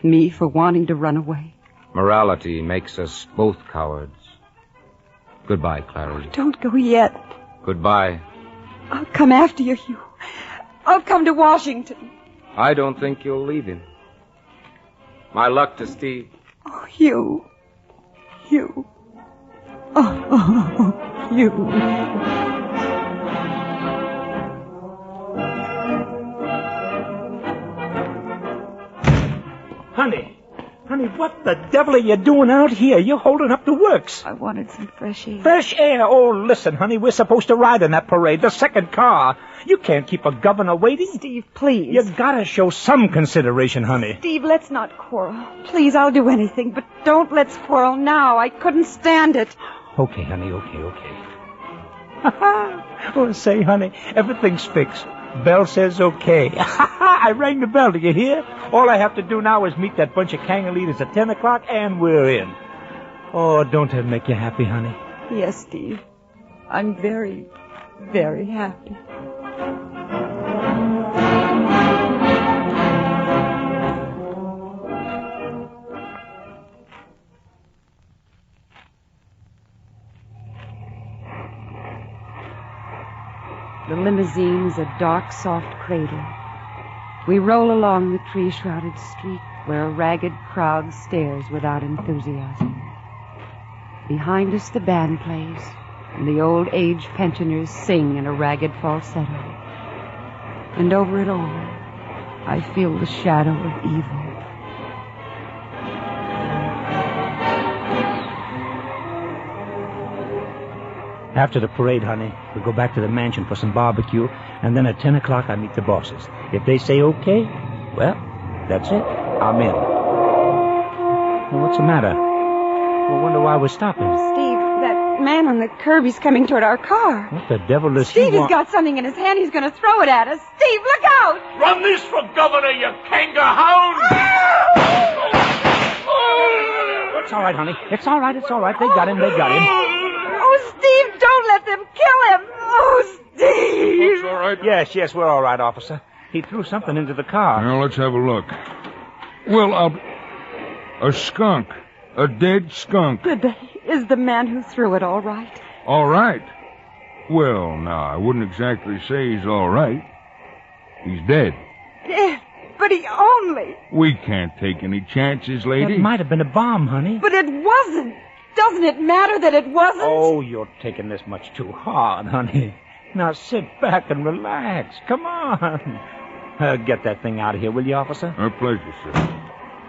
me for wanting to run away. Morality makes us both cowards. Goodbye, Clary. Don't go yet. Goodbye. I'll come after you, Hugh. I'll come to Washington. I don't think you'll leave him. My luck to Steve. Oh, Hugh. Hugh. Oh, Hugh. Honey, what the devil are you doing out here? You're holding up the works. I wanted some fresh air. Fresh air? Oh, listen, honey, we're supposed to ride in that parade, the second car. You can't keep a governor waiting. Steve, please. You gotta show some consideration, honey. Steve, let's not quarrel. Please, I'll do anything, but don't let's quarrel now. I couldn't stand it. Okay, honey, okay. Oh, say, honey, everything's fixed. Bell says okay. I rang the bell, do you hear? All I have to do now is meet that bunch of Kanga leaders at 10 o'clock, and we're in. Oh, don't that make you happy, honey? Yes, Steve. I'm very, very happy. The limousine is a dark, soft cradle. We roll along the tree-shrouded street where a ragged crowd stares without enthusiasm. Behind us the band plays, and the old age pensioners sing in a ragged falsetto. And over it all, I feel the shadow of evil. After the parade, honey, we go back to the mansion for some barbecue, and then at 10 o'clock I meet the bosses. If they say okay, well, that's it. I'm in. Well, what's the matter? I wonder why we're stopping. Steve, that man on the curb, he's coming toward our car. What the devil does Steve, he he's got something in his hand. He's going to throw it at us. Steve, look out! Run this for governor, you Kanga hound! It's all right, honey. It's all right. They got him. Oh, Steve, don't let them kill him. Oh, Steve. Folks all right? Yes, we're all right, officer. He threw something into the car. Now, let's have a look. Well, a skunk. A dead skunk. Is the man who threw it all right? All right? Well, now, I wouldn't exactly say he's all right. He's dead. Dead? But he only... We can't take any chances, lady. That might have been a bomb, honey. But it wasn't. Doesn't it matter that it wasn't? Oh, you're taking this much too hard, honey. Now sit back and relax. Come on. Get that thing out of here, will you, officer? A pleasure, sir.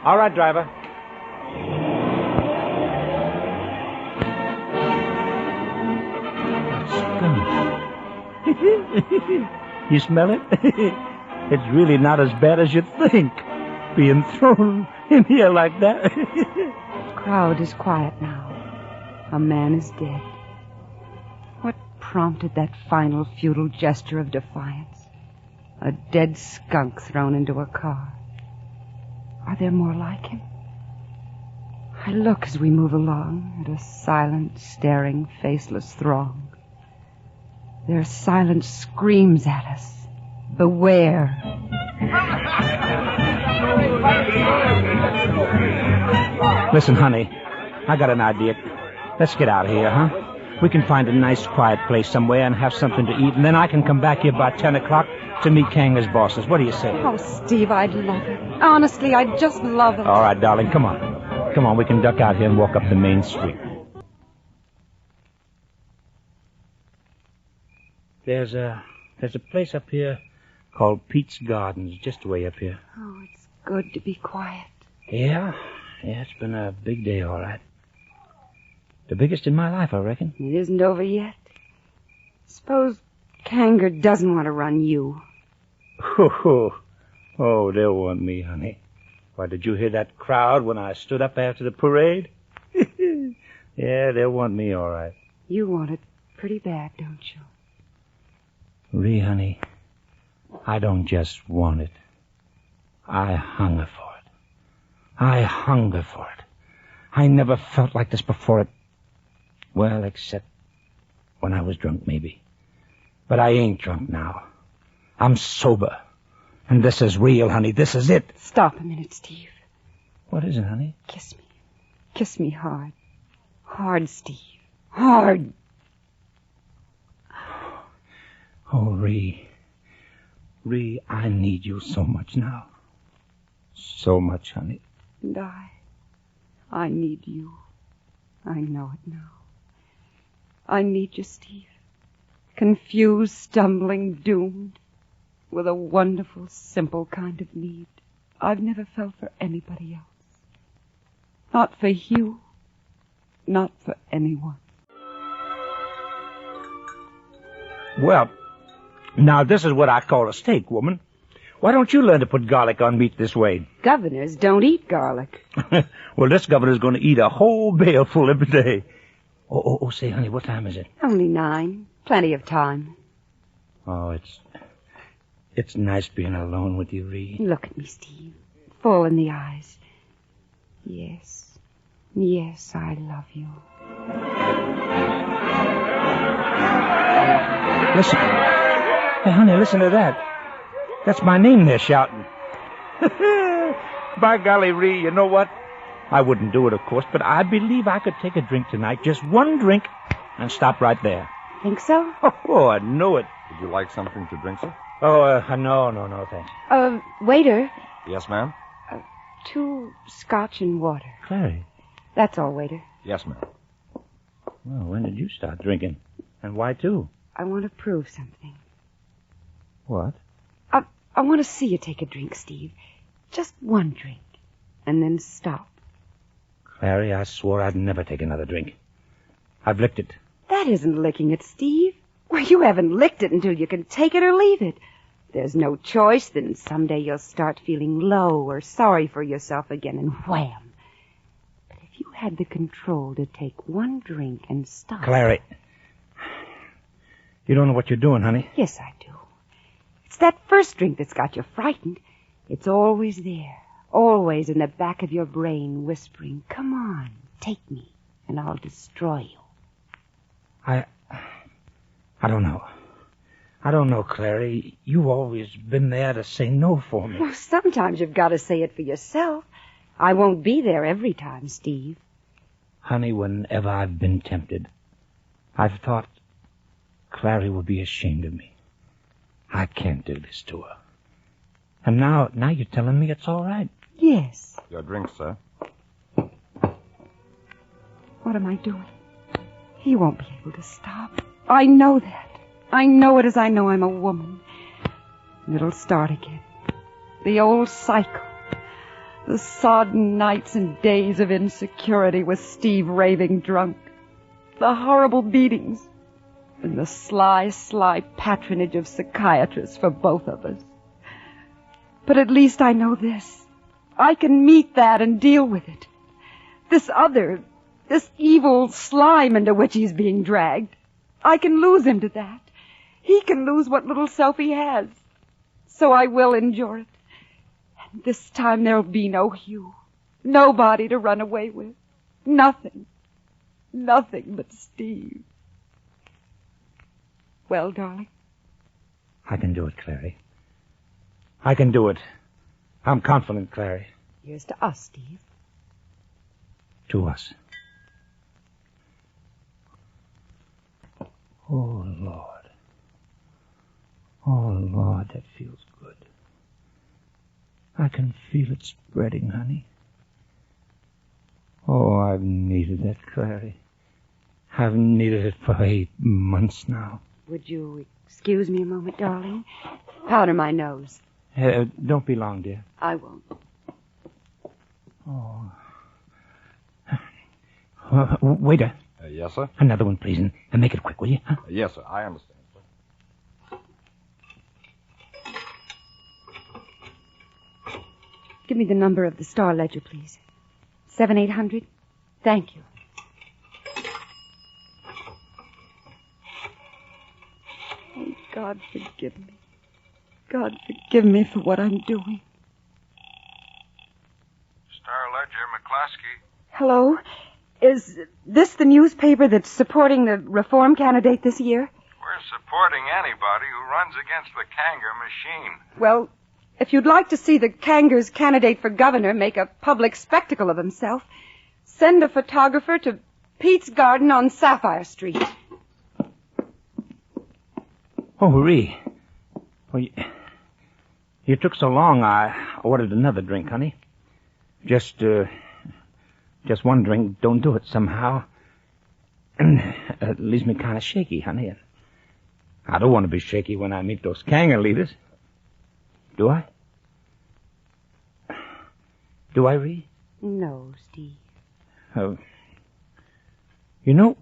All right, driver. You smell it? It's really not as bad as you think, being thrown in here like that. The crowd is quiet now. A man is dead. What prompted that final futile gesture of defiance? A dead skunk thrown into a car. Are there more like him? I look as we move along at a silent, staring, faceless throng. Their silence screams at us. Beware. Listen, honey, I got an idea. Let's get out of here, huh? We can find a nice, quiet place somewhere and have something to eat, and then I can come back here about 10 o'clock to meet Kanga's bosses. What do you say? Oh, Steve, I'd love it. Honestly, I'd just love it. All right, darling, come on. Come on, we can duck out here and walk up the main street. There's a place up here called Pete's Gardens, just way up here. Oh, it's good to be quiet. Yeah, it's been a big day, all right. The biggest in my life, I reckon. It isn't over yet. Suppose Kanga doesn't want to run you. Oh, they'll want me, honey. Why, did you hear that crowd when I stood up after the parade? Yeah, they'll want me, all right. You want it pretty bad, don't you? Ree, honey, I don't just want it. I hunger for it. I hunger for it. I never felt like this before. Well, except when I was drunk, maybe. But I ain't drunk now. I'm sober. And this is real, honey. This is it. Stop a minute, Steve. What is it, honey? Kiss me. Kiss me hard. Hard, Steve. Hard. Oh, Ree. Ree, I need you so much now. So much, honey. And I need you. I know it now. I need you, Steve. Confused, stumbling, doomed. With a wonderful, simple kind of need I've never felt for anybody else. Not for you. Not for anyone. Well, now this is what I call a steak, woman. Why don't you learn to put garlic on meat this way? Governors don't eat garlic. Well, this governor's going to eat a whole baleful every day. Oh, say, honey, what time is it? Only 9. Plenty of time. Oh, it's nice being alone with you, Ree. Look at me, Steve. Full in the eyes. Yes. Yes, I love you. Listen. Hey, honey, listen to that. That's my name they're shouting. By golly, Ree, you know what? I wouldn't do it, of course, but I believe I could take a drink tonight, just one drink, and stop right there. Think so? Oh, I know it. Would you like something to drink, sir? Oh, no, thanks. Waiter. Yes, ma'am? 2 scotch and water. Clary. That's all, waiter. Yes, ma'am. Well, when did you start drinking? And why, too? I want to prove something. What? I want to see you take a drink, Steve. Just one drink. And then stop. Clary, I swore I'd never take another drink. I've licked it. That isn't licking it, Steve. Well, you haven't licked it until you can take it or leave it. If there's no choice, then someday you'll start feeling low or sorry for yourself again, and wham. But if you had the control to take one drink and stop... Clary, you don't know what you're doing, honey. Yes, I do. It's that first drink that's got you frightened. It's always there, always in the back of your brain, whispering, "Come on, take me, and I'll destroy you." I don't know. I don't know, Clary. You've always been there to say no for me. Well, sometimes you've got to say it for yourself. I won't be there every time, Steve. Honey, whenever I've been tempted, I've thought Clary will be ashamed of me. I can't do this to her. And now you're telling me it's all right. Yes. Your drink, sir. What am I doing? He won't be able to stop. I know that. I know it as I know I'm a woman. And it'll start again. The old cycle. The sodden nights and days of insecurity with Steve raving drunk. The horrible beatings. And the sly patronage of psychiatrists for both of us. But at least I know this. I can meet that and deal with it. This evil slime into which he's being dragged. I can lose him to that. He can lose what little self he has. So I will endure it. And this time there'll be no Hugh. Nobody to run away with. Nothing. Nothing but Steve. Well, darling? I can do it, Clary. I can do it. I'm confident, Clary. Here's to us, Steve. To us. Oh, Lord. Oh, Lord, that feels good. I can feel it spreading, honey. Oh, I've needed that, Clary. I've needed it for 8 months now. Would you excuse me a moment, darling? Powder my nose. Don't be long, dear. I won't. Oh. Waiter. Yes, sir? Another one, please, and make it quick, will you? Huh? Yes, sir. I understand, sir. Give me the number of the Star Ledger, please. 7800. Thank you. Oh, God forgive me. God forgive me for what I'm doing. Star Ledger, McCloskey. Hello? Is this the newspaper that's supporting the reform candidate this year? We're supporting anybody who runs against the Kanger machine. Well, if you'd like to see the Kanger's candidate for governor make a public spectacle of himself, send a photographer to Pete's Garden on Sapphire Street. Oh, Ree. Well, you took so long, I ordered another drink, honey. Just one drink don't do it somehow. It leaves me kind of shaky, honey. I don't want to be shaky when I meet those Kanger leaders. Do I? Do I, Ree? No, Steve. You know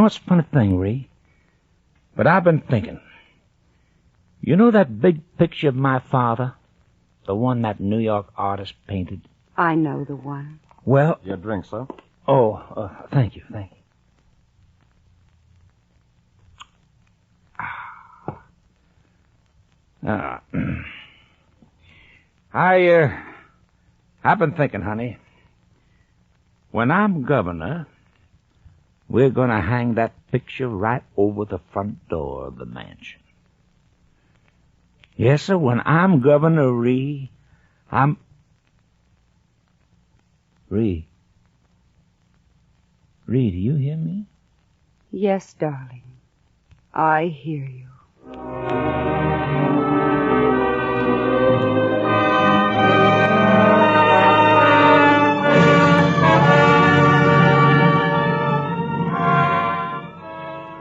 what's a funny thing, Ray? But I've been thinking. You know that big picture of my father? The one that New York artist painted? I know the one. Well... Your drink, sir? Oh, thank you. I've been thinking, honey. When I'm governor, we're going to hang that picture right over the front door of the mansion. Yes, sir, when I'm Governor Ree, Ree, do you hear me? Yes, darling. I hear you.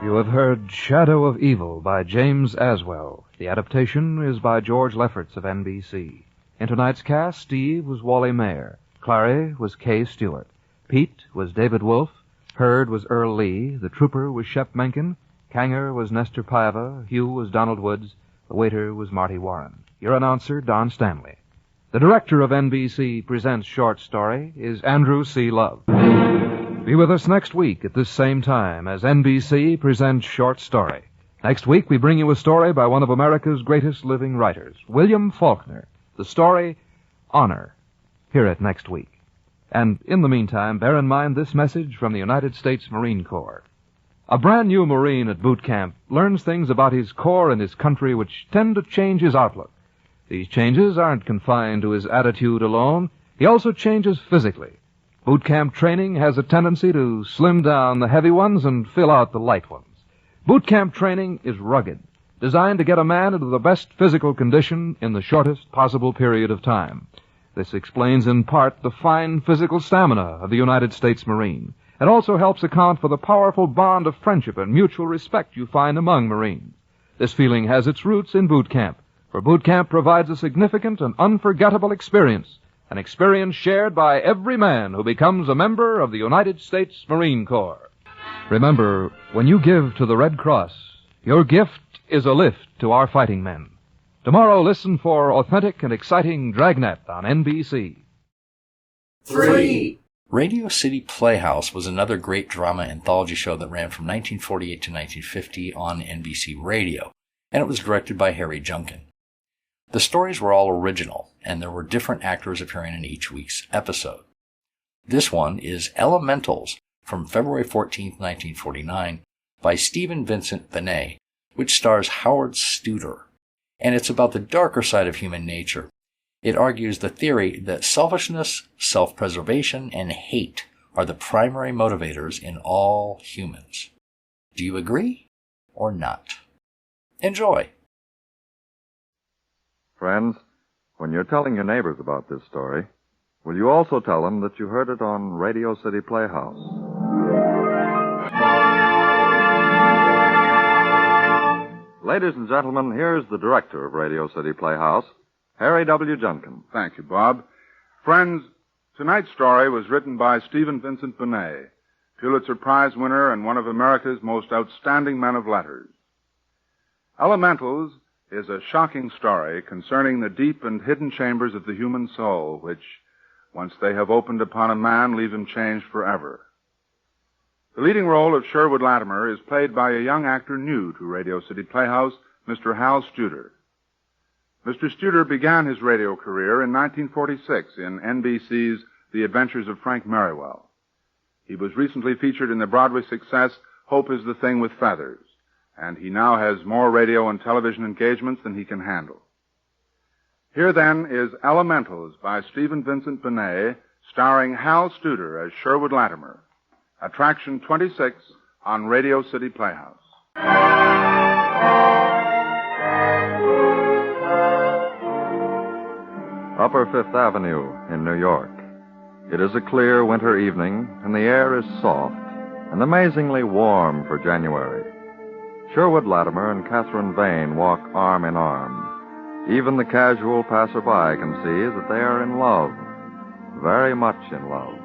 You have heard Shadow of Evil by James Aswell. The adaptation is by George Lefferts of NBC. In tonight's cast, Steve was Wally Mayer. Clary was Kay Stewart. Pete was David Wolfe. Hurd was Earl Lee. The trooper was Shep Mencken. Kanger was Nestor Paiva. Hugh was Donald Woods. The waiter was Marty Warren. Your announcer, Don Stanley. The director of NBC Presents Short Story is Andrew C. Love. Be with us next week at this same time as NBC Presents Short Story. Next week, we bring you a story by one of America's greatest living writers, William Faulkner. The story, Honor. Hear it next week. And in the meantime, bear in mind this message from the United States Marine Corps. A brand new Marine at boot camp learns things about his Corps and his country which tend to change his outlook. These changes aren't confined to his attitude alone. He also changes physically. Boot camp training has a tendency to slim down the heavy ones and fill out the light ones. Boot camp training is rugged, designed to get a man into the best physical condition in the shortest possible period of time. This explains in part the fine physical stamina of the United States Marine. It also helps account for the powerful bond of friendship and mutual respect you find among Marines. This feeling has its roots in boot camp, for boot camp provides a significant and unforgettable experience, an experience shared by every man who becomes a member of the United States Marine Corps. Remember, when you give to the Red Cross, your gift is a lift to our fighting men. Tomorrow, listen for authentic and exciting Dragnet on NBC. 3. Radio City Playhouse was another great drama anthology show that ran from 1948 to 1950 on NBC Radio, and it was directed by Harry Junkin. The stories were all original, and there were different actors appearing in each week's episode. This one is Elementals from February 14, 1949, by Stephen Vincent Benet, which stars Howard Studer, and it's about the darker side of human nature. It argues the theory that selfishness, self-preservation, and hate are the primary motivators in all humans. Do you agree or not? Enjoy! Friends, when you're telling your neighbors about this story, will you also tell them that you heard it on Radio City Playhouse? Ladies and gentlemen, here's the director of Radio City Playhouse, Harry W. Junkin. Thank you, Bob. Friends, tonight's story was written by Stephen Vincent Benet, Pulitzer Prize winner and one of America's most outstanding men of letters. Elementals is a shocking story concerning the deep and hidden chambers of the human soul, which, once they have opened upon a man, leave him changed forever. The leading role of Sherwood Latimer is played by a young actor new to Radio City Playhouse, Mr. Hal Studer. Mr. Studer began his radio career in 1946 in NBC's The Adventures of Frank Merriwell. He was recently featured in the Broadway success Hope is the Thing with Feathers, and he now has more radio and television engagements than he can handle. Here, then, is Elementals by Stephen Vincent Benet, starring Hal Studer as Sherwood Latimer. Attraction 26 on Radio City Playhouse. Upper Fifth Avenue in New York. It is a clear winter evening, and the air is soft and amazingly warm for January. Sherwood Latimer and Catherine Vane walk arm in arm. Even the casual passerby can see that they are in love, very much in love.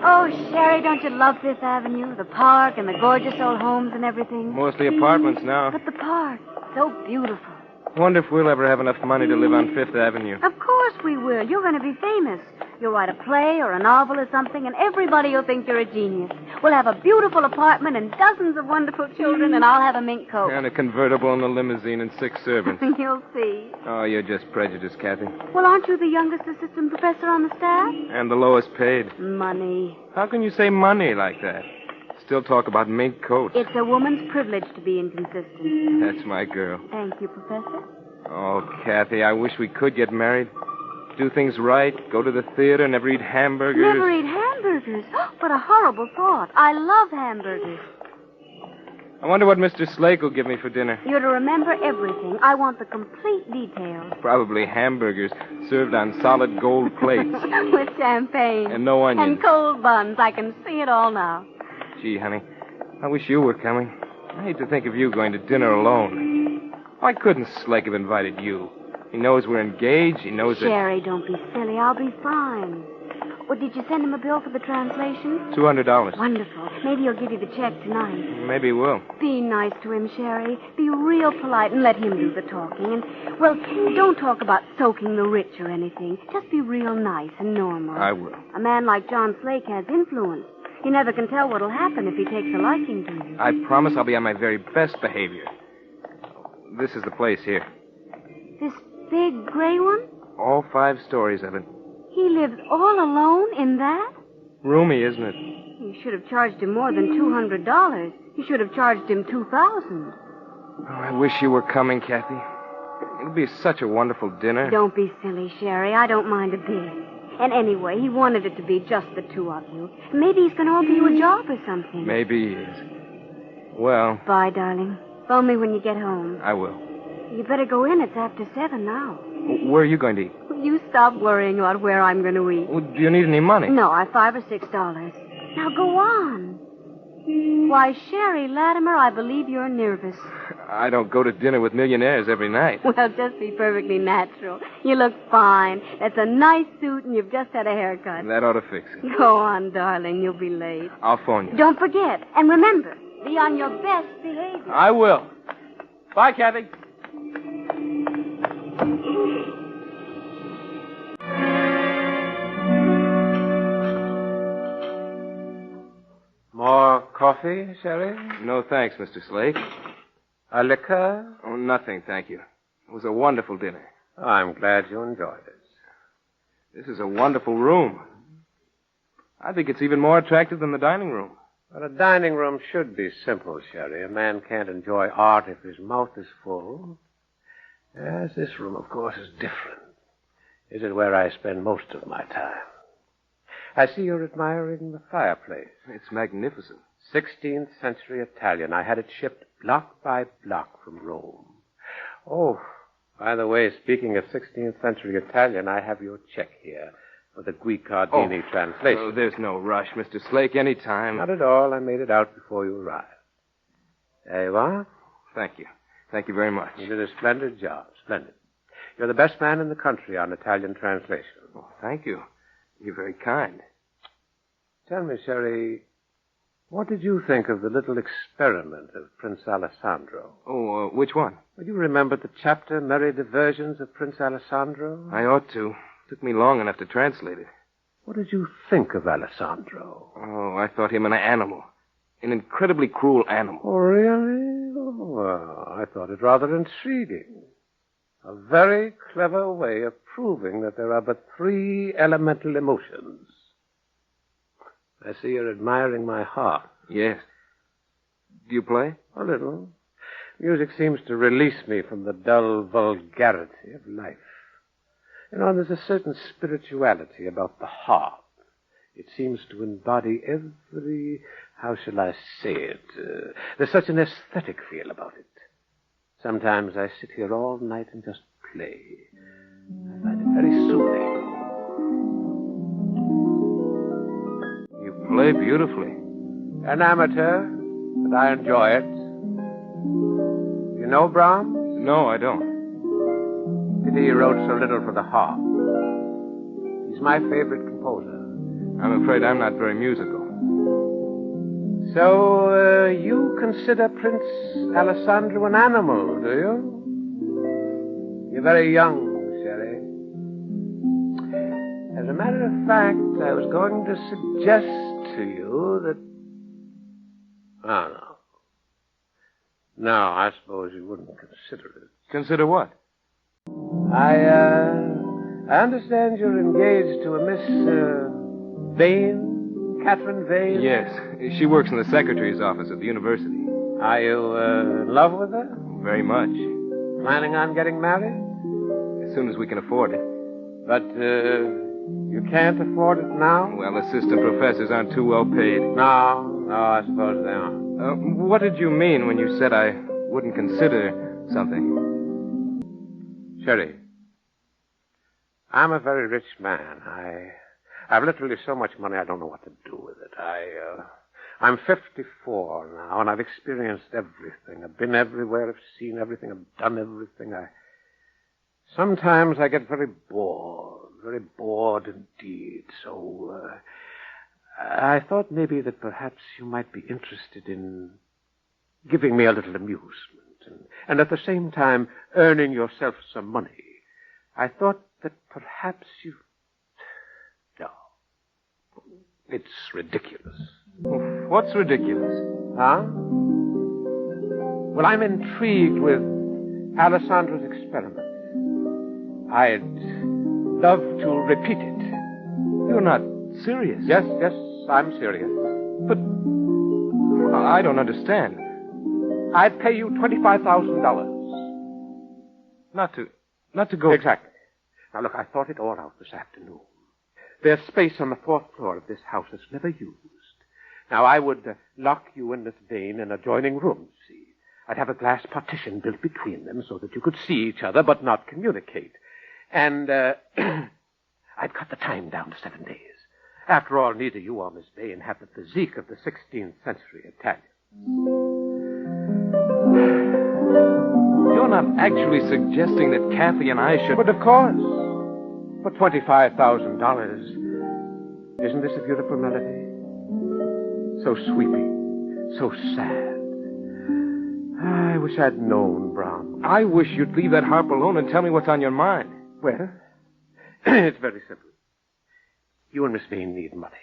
Oh, Sherry, don't you love Fifth Avenue? The park and the gorgeous old homes and everything. Mostly apartments now. But the park, so beautiful. Wonder if we'll ever have enough money to live on Fifth Avenue. Of course we will. You're going to be famous. You'll write a play or a novel or something, and everybody will think you're a genius. We'll have a beautiful apartment and dozens of wonderful children, and I'll have a mink coat. And a convertible and a limousine and 6 servants. You'll see. Oh, you're just prejudiced, Kathy. Well, aren't you the youngest assistant professor on the staff? And the lowest paid. Money. How can you say money like that? Still talk about mink coats. It's a woman's privilege to be inconsistent. That's my girl. Thank you, Professor. Oh, Kathy, I wish we could get married. Do things right, go to the theater, never eat hamburgers. Never eat hamburgers? What a horrible thought. I love hamburgers. I wonder what Mr. Slake will give me for dinner. You're to remember everything. I want the complete details. Probably hamburgers served on solid gold plates. With champagne. And no onions. And cold buns. I can see it all now. Gee, honey, I wish you were coming. I hate to think of you going to dinner alone. Why couldn't Slake have invited you? He knows we're engaged. He knows Sherry, don't be silly. I'll be fine. Well, did you send him a bill for the translation? $200. Wonderful. Maybe he'll give you the check tonight. Maybe he will. Be nice to him, Sherry. Be real polite and let him do the talking. And, well, don't talk about soaking the rich or anything. Just be real nice and normal. I will. A man like John Slake has influence. You never can tell what'll happen if he takes a liking to you. I promise I'll be on my very best behavior. This is the place here. This big gray one? All 5 stories of it. He lives all alone in that? Roomy, isn't it? You should have charged him more than $200. You should have charged him $2,000. Oh, I wish you were coming, Kathy. It'd be such a wonderful dinner. Don't be silly, Sherry. I don't mind a bit. And anyway, he wanted it to be just the 2 of you. Maybe he's going to offer you a job or something. Maybe he is. Well... Bye, darling. Phone me when you get home. I will. You better go in. It's after 7 now. Where are you going to eat? You stop worrying about where I'm going to eat. Well, do you need any money? No, I've $5 or $6. Now go on. Why, Sherry Latimer, I believe you're nervous. I don't go to dinner with millionaires every night. Well, just be perfectly natural. You look fine. That's a nice suit, and you've just had a haircut. That ought to fix it. Go on, darling. You'll be late. I'll phone you. Don't forget. And remember, be on your best behavior. I will. Bye, Kathy. More coffee, Sherry? No, thanks, Mr. Slake. A liquor? Oh, nothing, thank you. It was a wonderful dinner. Oh, I'm glad you enjoyed it. This is a wonderful room. I think it's even more attractive than the dining room. But a dining room should be simple, Sherry. A man can't enjoy art if his mouth is full. Yes, this room, of course, is different. This is where I spend most of my time. I see you're admiring the fireplace. It's magnificent. 16th century Italian. I had it shipped block by block from Rome. Oh, by the way, speaking of 16th century Italian, I have your check here for the Guicciardini translation. Oh, there's no rush, Mr. Slake. Any time. Not at all. I made it out before you arrived. There you are. Thank you. Thank you very much. You did a splendid job. Splendid. You're the best man in the country on Italian translation. Oh, thank you. You're very kind. Tell me, Sherry, what did you think of the little experiment of Prince Alessandro? Oh, which one? Well, you remember the chapter, Merry Diversions of Prince Alessandro? I ought to. Took me long enough to translate it. What did you think of Alessandro? Oh, I thought him an animal. An incredibly cruel animal. Oh, really? Oh, well, I thought it rather intriguing. A very clever way of proving that there are but 3 elemental emotions. I see you're admiring my harp. Yes. Do you play? A little. Music seems to release me from the dull vulgarity of life. You know, there's a certain spirituality about the harp. It seems to embody every... How shall I say it? There's such an aesthetic feel about it. Sometimes I sit here all night and just play. I find it very soothing. You play beautifully. An amateur, but I enjoy it. You know Brahms? No, I don't. Pity he wrote so little for the harp. He's my favorite composer. I'm afraid I'm not very musical. So, you consider Prince Alessandro an animal, do you? You're very young, Sherry. As a matter of fact, I was going to suggest to you that... Oh, no. No, I suppose you wouldn't consider it. Consider what? I understand you're engaged to a Miss, Vane? Catherine Vane? Yes. She works in the secretary's office at the university. Are you, in love with her? Very much. Planning on getting married? As soon as we can afford it. But, you can't afford it now? Well, assistant professors aren't too well paid. No, I suppose they aren't. What did you mean when you said I wouldn't consider something? Sherry, I'm a very rich man. I've literally so much money I don't know what to do with it. I'm 54 now, and I've experienced everything. I've been everywhere, I've seen everything, I've done everything. Sometimes I get very bored indeed. So, I thought maybe that perhaps you might be interested in giving me a little amusement, and at the same time earning yourself some money. I thought that perhaps you... No. It's ridiculous. What's ridiculous? Huh? Well, I'm intrigued with Alessandro's experiment. I'd love to repeat it. You're not serious? Yes, I'm serious. But I don't understand. I'd pay you $25,000. Not to go... Exactly. Now, look, I thought it all out this afternoon. There's space on the 4th floor of this house that's never used. Now, I would lock you and Miss Vane in adjoining rooms, see. I'd have a glass partition built between them so that you could see each other but not communicate. And, I'd cut the time down to 7 days. After all, neither you or Miss Vane have the physique of the 16th century Italian. You're not actually suggesting that Kathy and I should... But of course. For $25,000. Isn't this a beautiful melody? So sweeping. So sad. I wish I'd known, Brahms. I wish you'd leave that harp alone and tell me what's on your mind. Well, it's very simple. You and Miss Vane need money.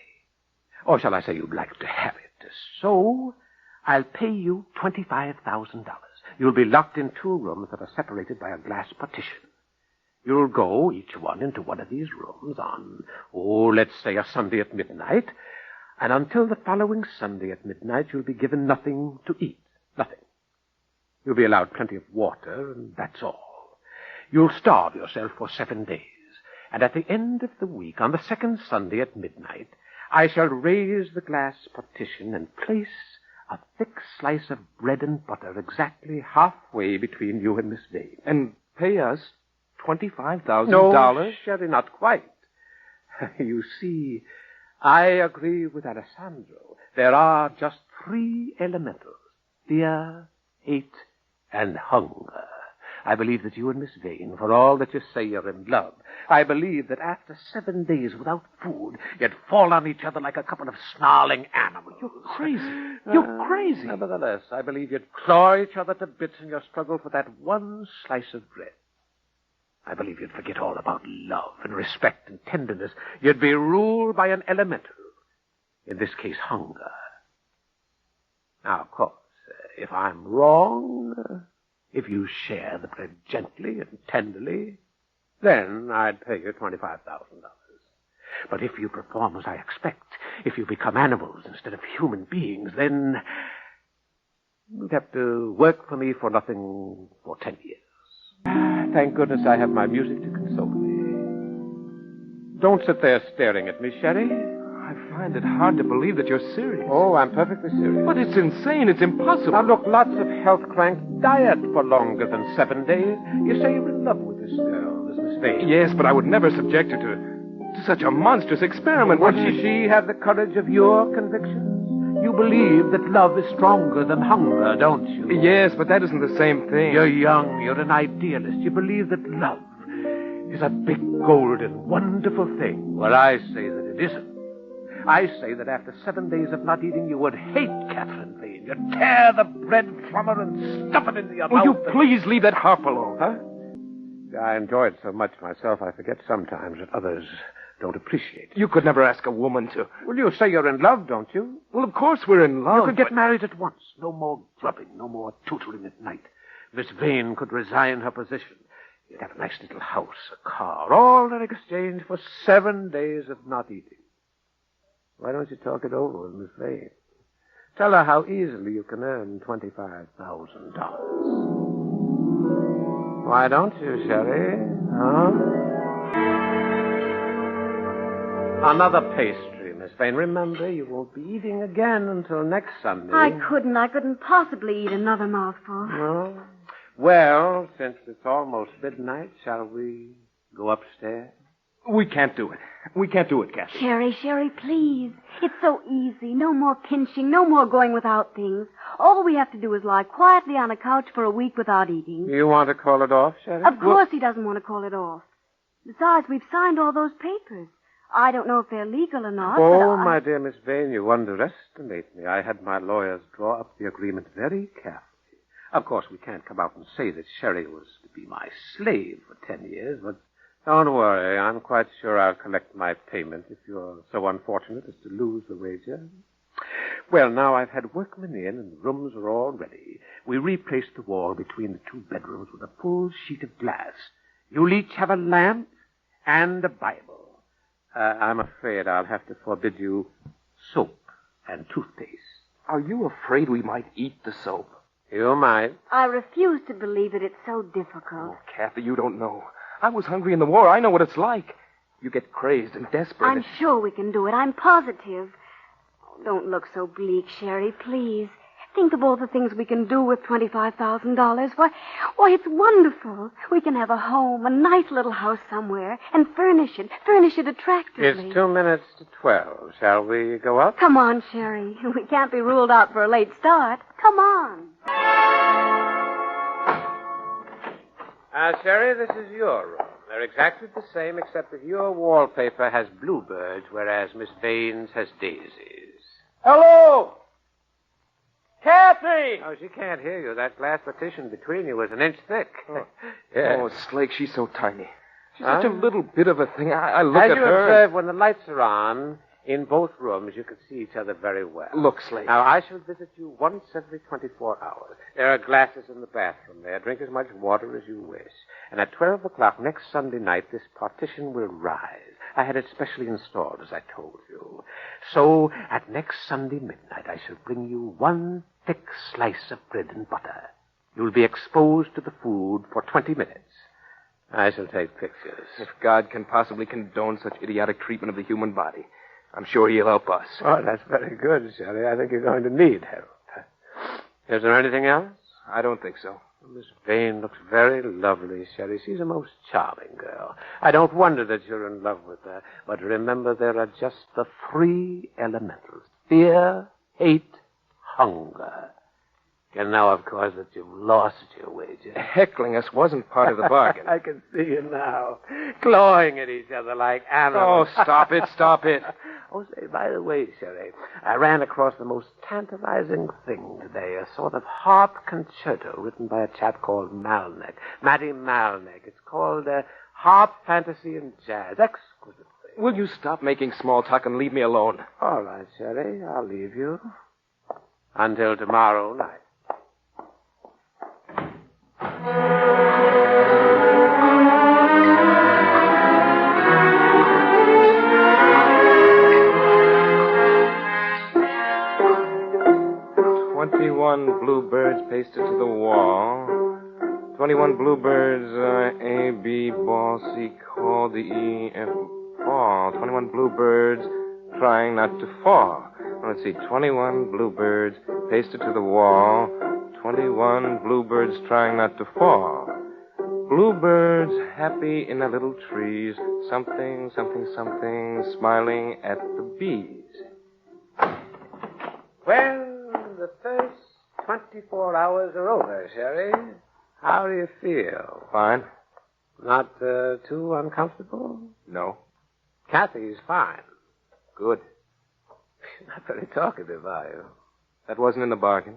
Or shall I say you'd like to have it. So, I'll pay you $25,000. You'll be locked in 2 rooms that are separated by a glass partition. You'll go, each one, into one of these rooms on, let's say a Sunday at midnight. And until the following Sunday at midnight, you'll be given nothing to eat. Nothing. You'll be allowed plenty of water, and that's all. You'll starve yourself for 7 days. And at the end of the week, on the 2nd Sunday at midnight, I shall raise the glass partition and place a thick slice of bread and butter exactly halfway between you and Miss Vane. And pay us $25,000? No, Sherry, not quite. You see, I agree with Alessandro. There are just 3 elementals: fear, hate, and hunger. I believe that you and Miss Vane, for all that you say you're in love, I believe that after 7 days without food, you'd fall on each other like a couple of snarling animals. You're crazy. You're crazy. Nevertheless, I believe you'd claw each other to bits in your struggle for that one slice of bread. I believe you'd forget all about love and respect and tenderness. You'd be ruled by an elemental. In this case, hunger. Now, of course, if I'm wrong... If you share the bread gently and tenderly, then I'd pay you $25,000. But if you perform as I expect, if you become animals instead of human beings, then you'd have to work for me for nothing for 10 years. Thank goodness I have my music to console me. Don't sit there staring at me, Sherry. I find it hard to believe that you're serious. Oh, I'm perfectly serious. But it's insane. It's impossible. Now, look, lots of health cranks diet for longer than 7 days. You say you're in love with this girl, this Miss Vane. Yes, but I would never subject her to such a monstrous experiment. Would she have the courage of your convictions? You believe that love is stronger than hunger, don't you? Yes, but that isn't the same thing. You're young. You're an idealist. You believe that love is a big, golden, wonderful thing. Well, I say that it isn't. I say that after 7 days of not eating, you would hate Catherine Vane. You'd tear the bread from her and stuff it into your mouth. Will you please leave that harp alone? Huh? I enjoy it so much myself, I forget sometimes that others don't appreciate it. You could never ask a woman to. Well, you say you're in love, don't you? Well, of course we're in love. You could get married at once. No more grubbing, no more tutoring at night. Miss Vane could resign her position. You'd have a nice little house, a car, all in exchange for 7 days of not eating. Why don't you talk it over with Miss Vane? Tell her how easily you can earn $25,000. Why don't you, Sherry? Huh? Another pastry, Miss Vane. Remember, you won't be eating again until next Sunday. I couldn't possibly eat another mouthful. No? Well, since it's almost midnight, shall we go upstairs? We can't do it. We can't do it, Kathy. Sherry, please. It's so easy. No more pinching, no more going without things. All we have to do is lie quietly on a couch for a week without eating. You want to call it off, Sherry? Of course he doesn't want to call it off. Besides, we've signed all those papers. I don't know if they're legal or not. Oh, my dear Miss Vane, you underestimate me. I had my lawyers draw up the agreement very carefully. Of course, we can't come out and say that Sherry was to be my slave for 10 years, but don't worry. I'm quite sure I'll collect my payment if you're so unfortunate as to lose the wager. Well, now I've had workmen in and the rooms are all ready. We replaced the wall between the two bedrooms with a full sheet of glass. You'll each have a lamp and a Bible. I'm afraid I'll have to forbid you soap and toothpaste. Are you afraid we might eat the soap? You might. I refuse to believe it. It's so difficult. Oh, Kathy, you don't know. I was hungry in the war. I know what it's like. You get crazed and desperate. I'm sure we can do it. I'm positive. Oh, don't look so bleak, Sherry, please. Think of all the things we can do with $25,000. Why, it's wonderful. We can have a home, a nice little house somewhere, and furnish it attractively. It's 2 minutes to 12. Shall we go up? Come on, Sherry. We can't be ruled out for a late start. Come on. Sherry, this is your room. They're exactly the same, except that your wallpaper has bluebirds, whereas Miss Vane's has daisies. Hello! Kathy! Oh, she can't hear you. That glass partition between you is an inch thick. Oh, yeah. Oh, Slake, she's so tiny. She's such a little bit of a thing. I look As at you her... observe, when the lights are on, in both rooms, you can see each other very well. Look, Slake. Now, I shall visit you once every 24 hours. There are glasses in the bathroom there. Drink as much water as you wish. And at 12 o'clock next Sunday night, this partition will rise. I had it specially installed, as I told you. So, at next Sunday midnight, I shall bring you one thick slice of bread and butter. You'll be exposed to the food for 20 minutes. I shall take pictures. If God can possibly condone such idiotic treatment of the human body, I'm sure he'll help us. Oh, that's very good, Sherry. I think you're going to need help. Is there anything else? I don't think so. Miss Vane looks very lovely, Sherry. She's a most charming girl. I don't wonder that you're in love with her. But remember, there are just the 3 elementals. Fear, hate, hunger. And now, of course, that you've lost your wager. Heckling us wasn't part of the bargain. I can see you now, clawing at each other like animals. Oh, stop it, stop it. Oh, say, by the way, Sherry, I ran across the most tantalizing thing today, a sort of harp concerto written by a chap called Malneck, Matty Malneck. It's called Harp Fantasy and Jazz. Exquisite thing. Will you stop making small talk and leave me alone? All right, Sherry, I'll leave you. Until tomorrow night. 21 bluebirds pasted to the wall. 21 bluebirds, A, B, ball, C, call, D, E, F, fall. 21 bluebirds trying not to fall. Let's see, 21 bluebirds pasted to the wall. 21 bluebirds trying not to fall. Bluebirds happy in their little trees. Something, something, something, smiling at the bees. Well, the first 24 hours are over, Sherry. How do you feel? Fine. Not too uncomfortable? No. Kathy's fine. Good. Not very talkative, are you? That wasn't in the bargain.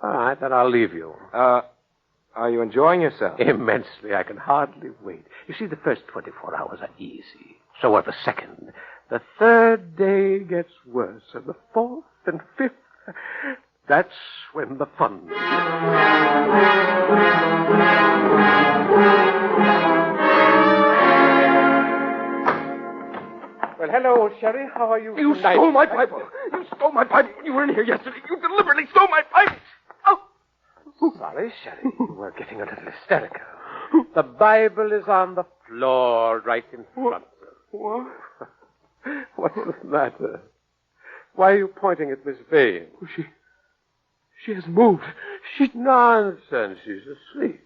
All right, then I'll leave you. Are you enjoying yourself? Immensely. I can hardly wait. You see, the first 24 hours are easy. So are the second. The third day gets worse, and the fourth and fifth. That's when the fun Well, hello, Sherry. How are you You tonight? stole my Bible. You stole my Bible when you were in here yesterday. You deliberately stole my Bible. Sorry, Sherry. You were getting a little hysterical. The Bible is on the floor right in front of you. What? What's the matter? Why are you pointing at Miss Vane? She has moved. Nonsense. She's asleep.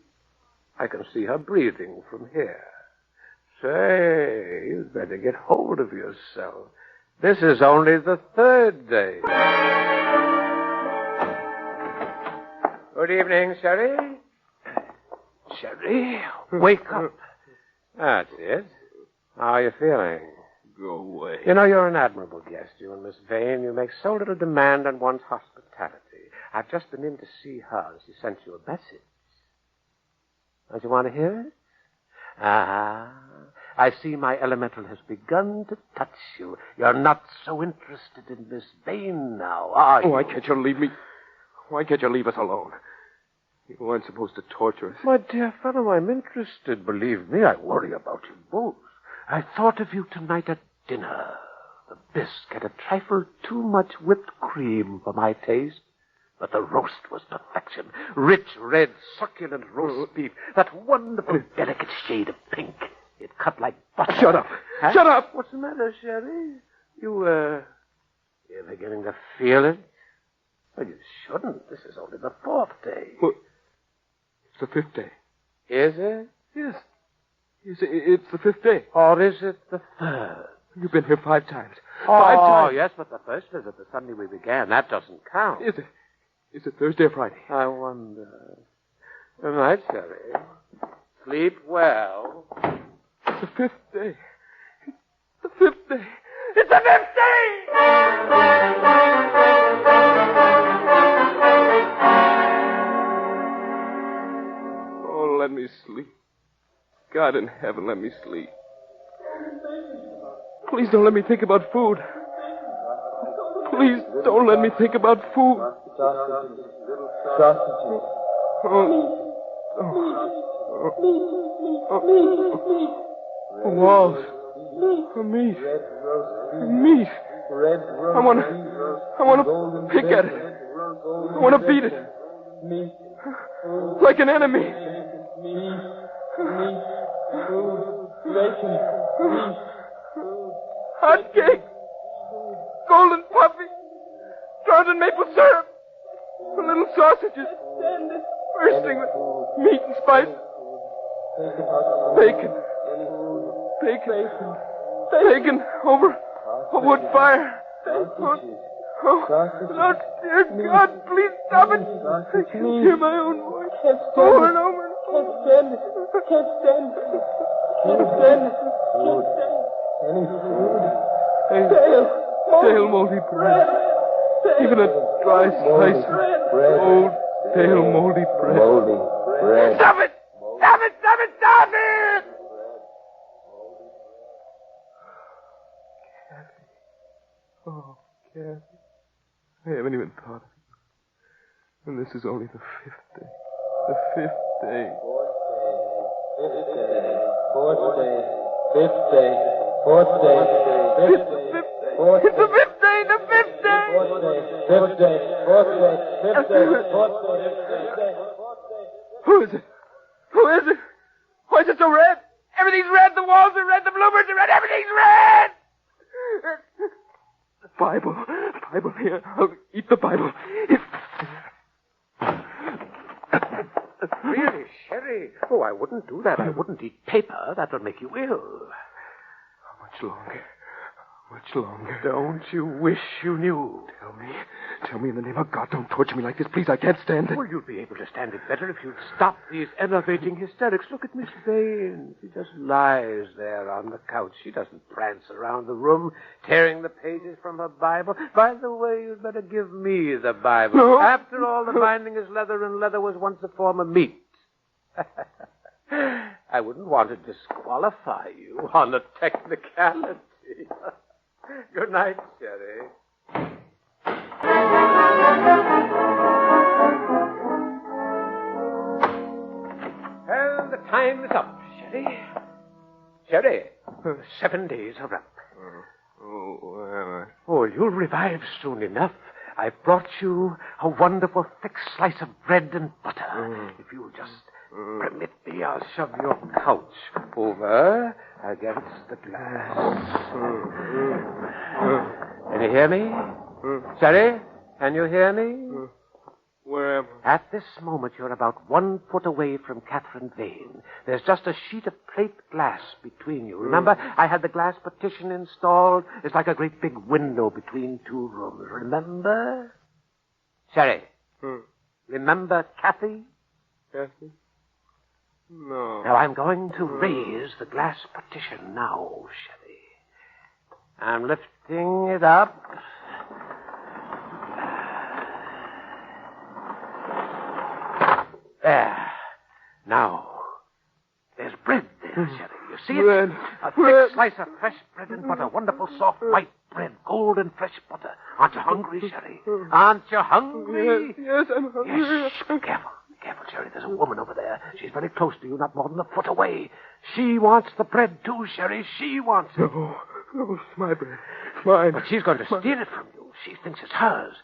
I can see her breathing from here. Say, you'd better get hold of yourself. This is only the third day. Good evening, Sherry. Sherry, wake up. That's it. How are you feeling? Go away. You know, you're an admirable guest, you and Miss Vane. You make so little demand on one's hospitality. I've just been in to see her. She sent you a message. Don't you want to hear it? I see my elemental has begun to touch you. You're not so interested in Miss Vane now, are you? Why can't you leave me? Why can't you leave us alone? You weren't supposed to torture us. My dear fellow, I'm interested. Believe me, I worry about you both. I thought of you tonight at dinner. The bisque had a trifle too much whipped cream for my taste. But the roast was perfection. Rich, red, succulent roast beef. That wonderful, delicate shade of pink. It cut like butter. Shut up. Huh? Shut up. What's the matter, Sherry? You're beginning to feel it? Well, you shouldn't. This is only the fourth day. Well, it's the fifth day. Is it? Yes. It's the fifth day. Or is it the third? You've been here 5 times. Oh, 5 times. yes, but the first visit, the Sunday we began, that doesn't count. Is it Thursday or Friday? I wonder. Good night, Sherry. Sleep well. It's the fifth day. It's the fifth day. It's the fifth day! Oh, let me sleep. God in heaven, let me sleep. Please don't let me think about food. Please don't let me think about food. Sausages. Walls. Meat. Meat. I want to pick at it. I want to beat it. Like an enemy. Hot cake. Golden puffy. Drowned in maple syrup. Little sausages. Bursting with meat and spice. Bacon. Bacon over a wood fire. Oh, dear God, please stop it. I can't hear my own voice. Over and over. Can't stand it. Any food? Stale moldy bread. Even a dry slice of old, stale moldy bread. Stop it! Stop it! Stop it! Stop it! Kathy. Oh, Kathy. I haven't even thought of it. And this is only the fifth day. The fifth day. Fourth day. Fifth day. Fourth day. Fifth day. It's the fifth day! The fifth day! Fifth day. Fourth day. Fifth day. Fourth day. Fifth day. Who is it? Who is it? Why is it so red? Everything's red. The walls are red. The bluebirds are red. Everything's red! The Bible. Bible here. I'll eat the Bible. Really, Sherry? Oh, I wouldn't do that. I wouldn't eat paper. That would make you ill. How much longer? Much longer. Don't you wish you knew? Tell me in the name of God, don't torture me like this, please. I can't stand it. Well, you'd be able to stand it better if you'd stop these enervating hysterics. Look at Miss Vane. She just lies there on the couch. She doesn't prance around the room, tearing the pages from her Bible. By the way, you'd better give me the Bible. No. After all, the binding is leather, and leather was once a form of meat. I wouldn't want to disqualify you on a technicality. Good night, Sherry. Well, the time is up, Sherry. Sherry, 7 days are up. Oh, you'll revive soon enough. I've brought you a wonderful thick slice of bread and butter. If you'll just permit me, I'll shove your couch over against the glass. Can you hear me? Sherry, can you hear me? Where am I? At this moment, you're about 1 foot away from Catherine Vane. There's just a sheet of plate glass between you. Remember, I had the glass partition installed. It's like a great big window between two rooms. Remember? Sherry, remember Kathy? Kathy? No. Now, I'm going to raise the glass partition now, Sherry. I'm lifting it up. There. Now, there's bread there, Sherry. You see Bread. it? A thick slice of fresh bread and butter. Wonderful, soft, white bread. Golden, fresh butter. Aren't you hungry, Sherry? Aren't you hungry? Yes, I'm hungry. Yes, shh, careful. Careful, Sherry. There's a woman over there. She's very close to you, not more than a foot away. She wants the bread, too, Sherry. She wants it. No, it's my bread. It's mine. But she's going to steal it from you. She thinks it's hers.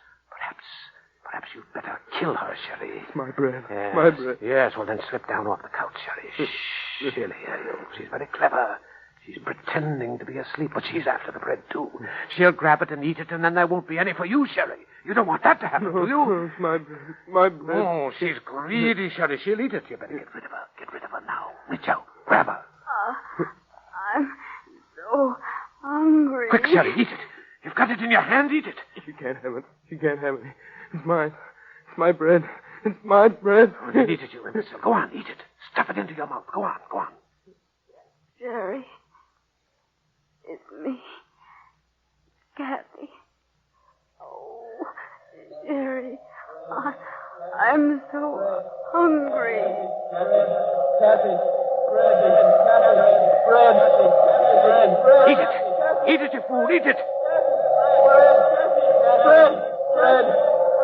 Perhaps you'd better kill her, Sherry. It's my bread. Yes. My bread. Yes, well, then slip down off the couch, Sherry. Shh. She'll hear you. She's very clever. She's pretending to be asleep, but she's after the bread, too. She'll grab it and eat it, and then there won't be any for you, Sherry. You don't want that to happen, do you? It's my bread. My bread. Oh, she's greedy, Sherry. She'll eat it. You better get rid of her. Get rid of her now. Reach out. Grab her. I'm so hungry. Quick, Sherry. Eat it. You've got it in your hand. Eat it. You can't have it. You can't have it. It's mine. It's my bread. It's my bread. Oh, then eat it, you imbecile. Go on, eat it. Stuff it into your mouth. Go on, go on. Jerry, it's me, Kathy. Oh, Jerry, I'm so hungry. Kathy, bread. Eat it. Eat it, you fool. Eat it. Bread.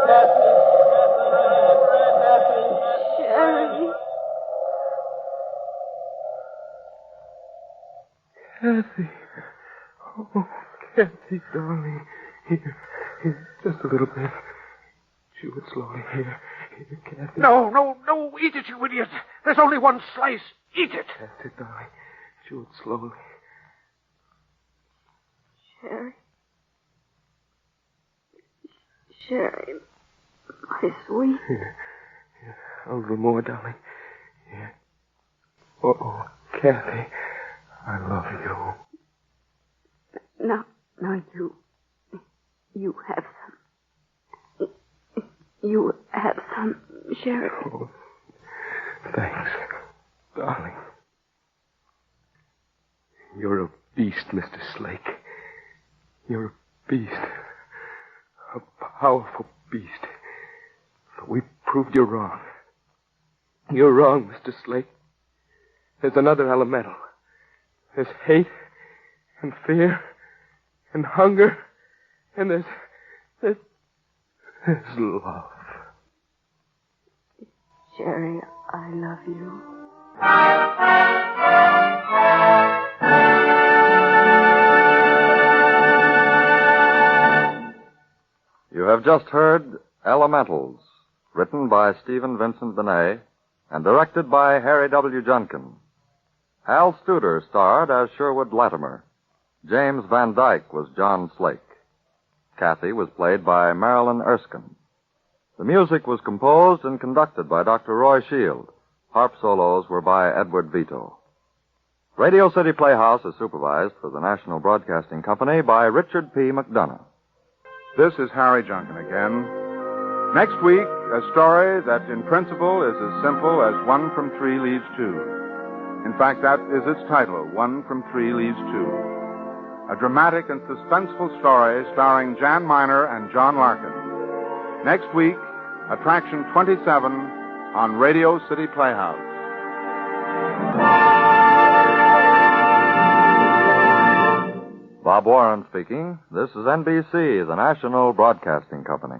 Kathy. Jerry. Kathy. Oh, Kathy, darling. Here, just a little bit. Chew it slowly. Here, Kathy. No. Eat it, you idiot. There's only one slice. Eat it. Kathy, darling. Chew it slowly. Sherry, my sweet. Here. A little more, darling. Here. Oh, Kathy, I love you. Now you have some. You have some, Sherry. Oh, thanks, darling. You're a beast, Mr. Slake. You're a beast. A powerful beast. But we proved you wrong. You're wrong, Mr. Slake. There's another elemental. There's hate and fear and hunger and there's love. Sherry, I love you. You have just heard Elementals, written by Stephen Vincent Benet and directed by Harry W. Junkin. Hal Studer starred as Sherwood Latimer. James Van Dyke was John Slake. Kathy was played by Marilyn Erskine. The music was composed and conducted by Dr. Roy Shield. Harp solos were by Edward Vito. Radio City Playhouse is supervised for the National Broadcasting Company by Richard P. McDonough. This is Harry Junkin again. Next week, a story that in principle is as simple as 1 from 3 leaves 2. In fact, that is its title, 1 from 3 leaves 2. A dramatic and suspenseful story starring Jan Miner and John Larkin. Next week, Attraction 27 on Radio City Playhouse. Bob Warren speaking. This is NBC, the National Broadcasting Company.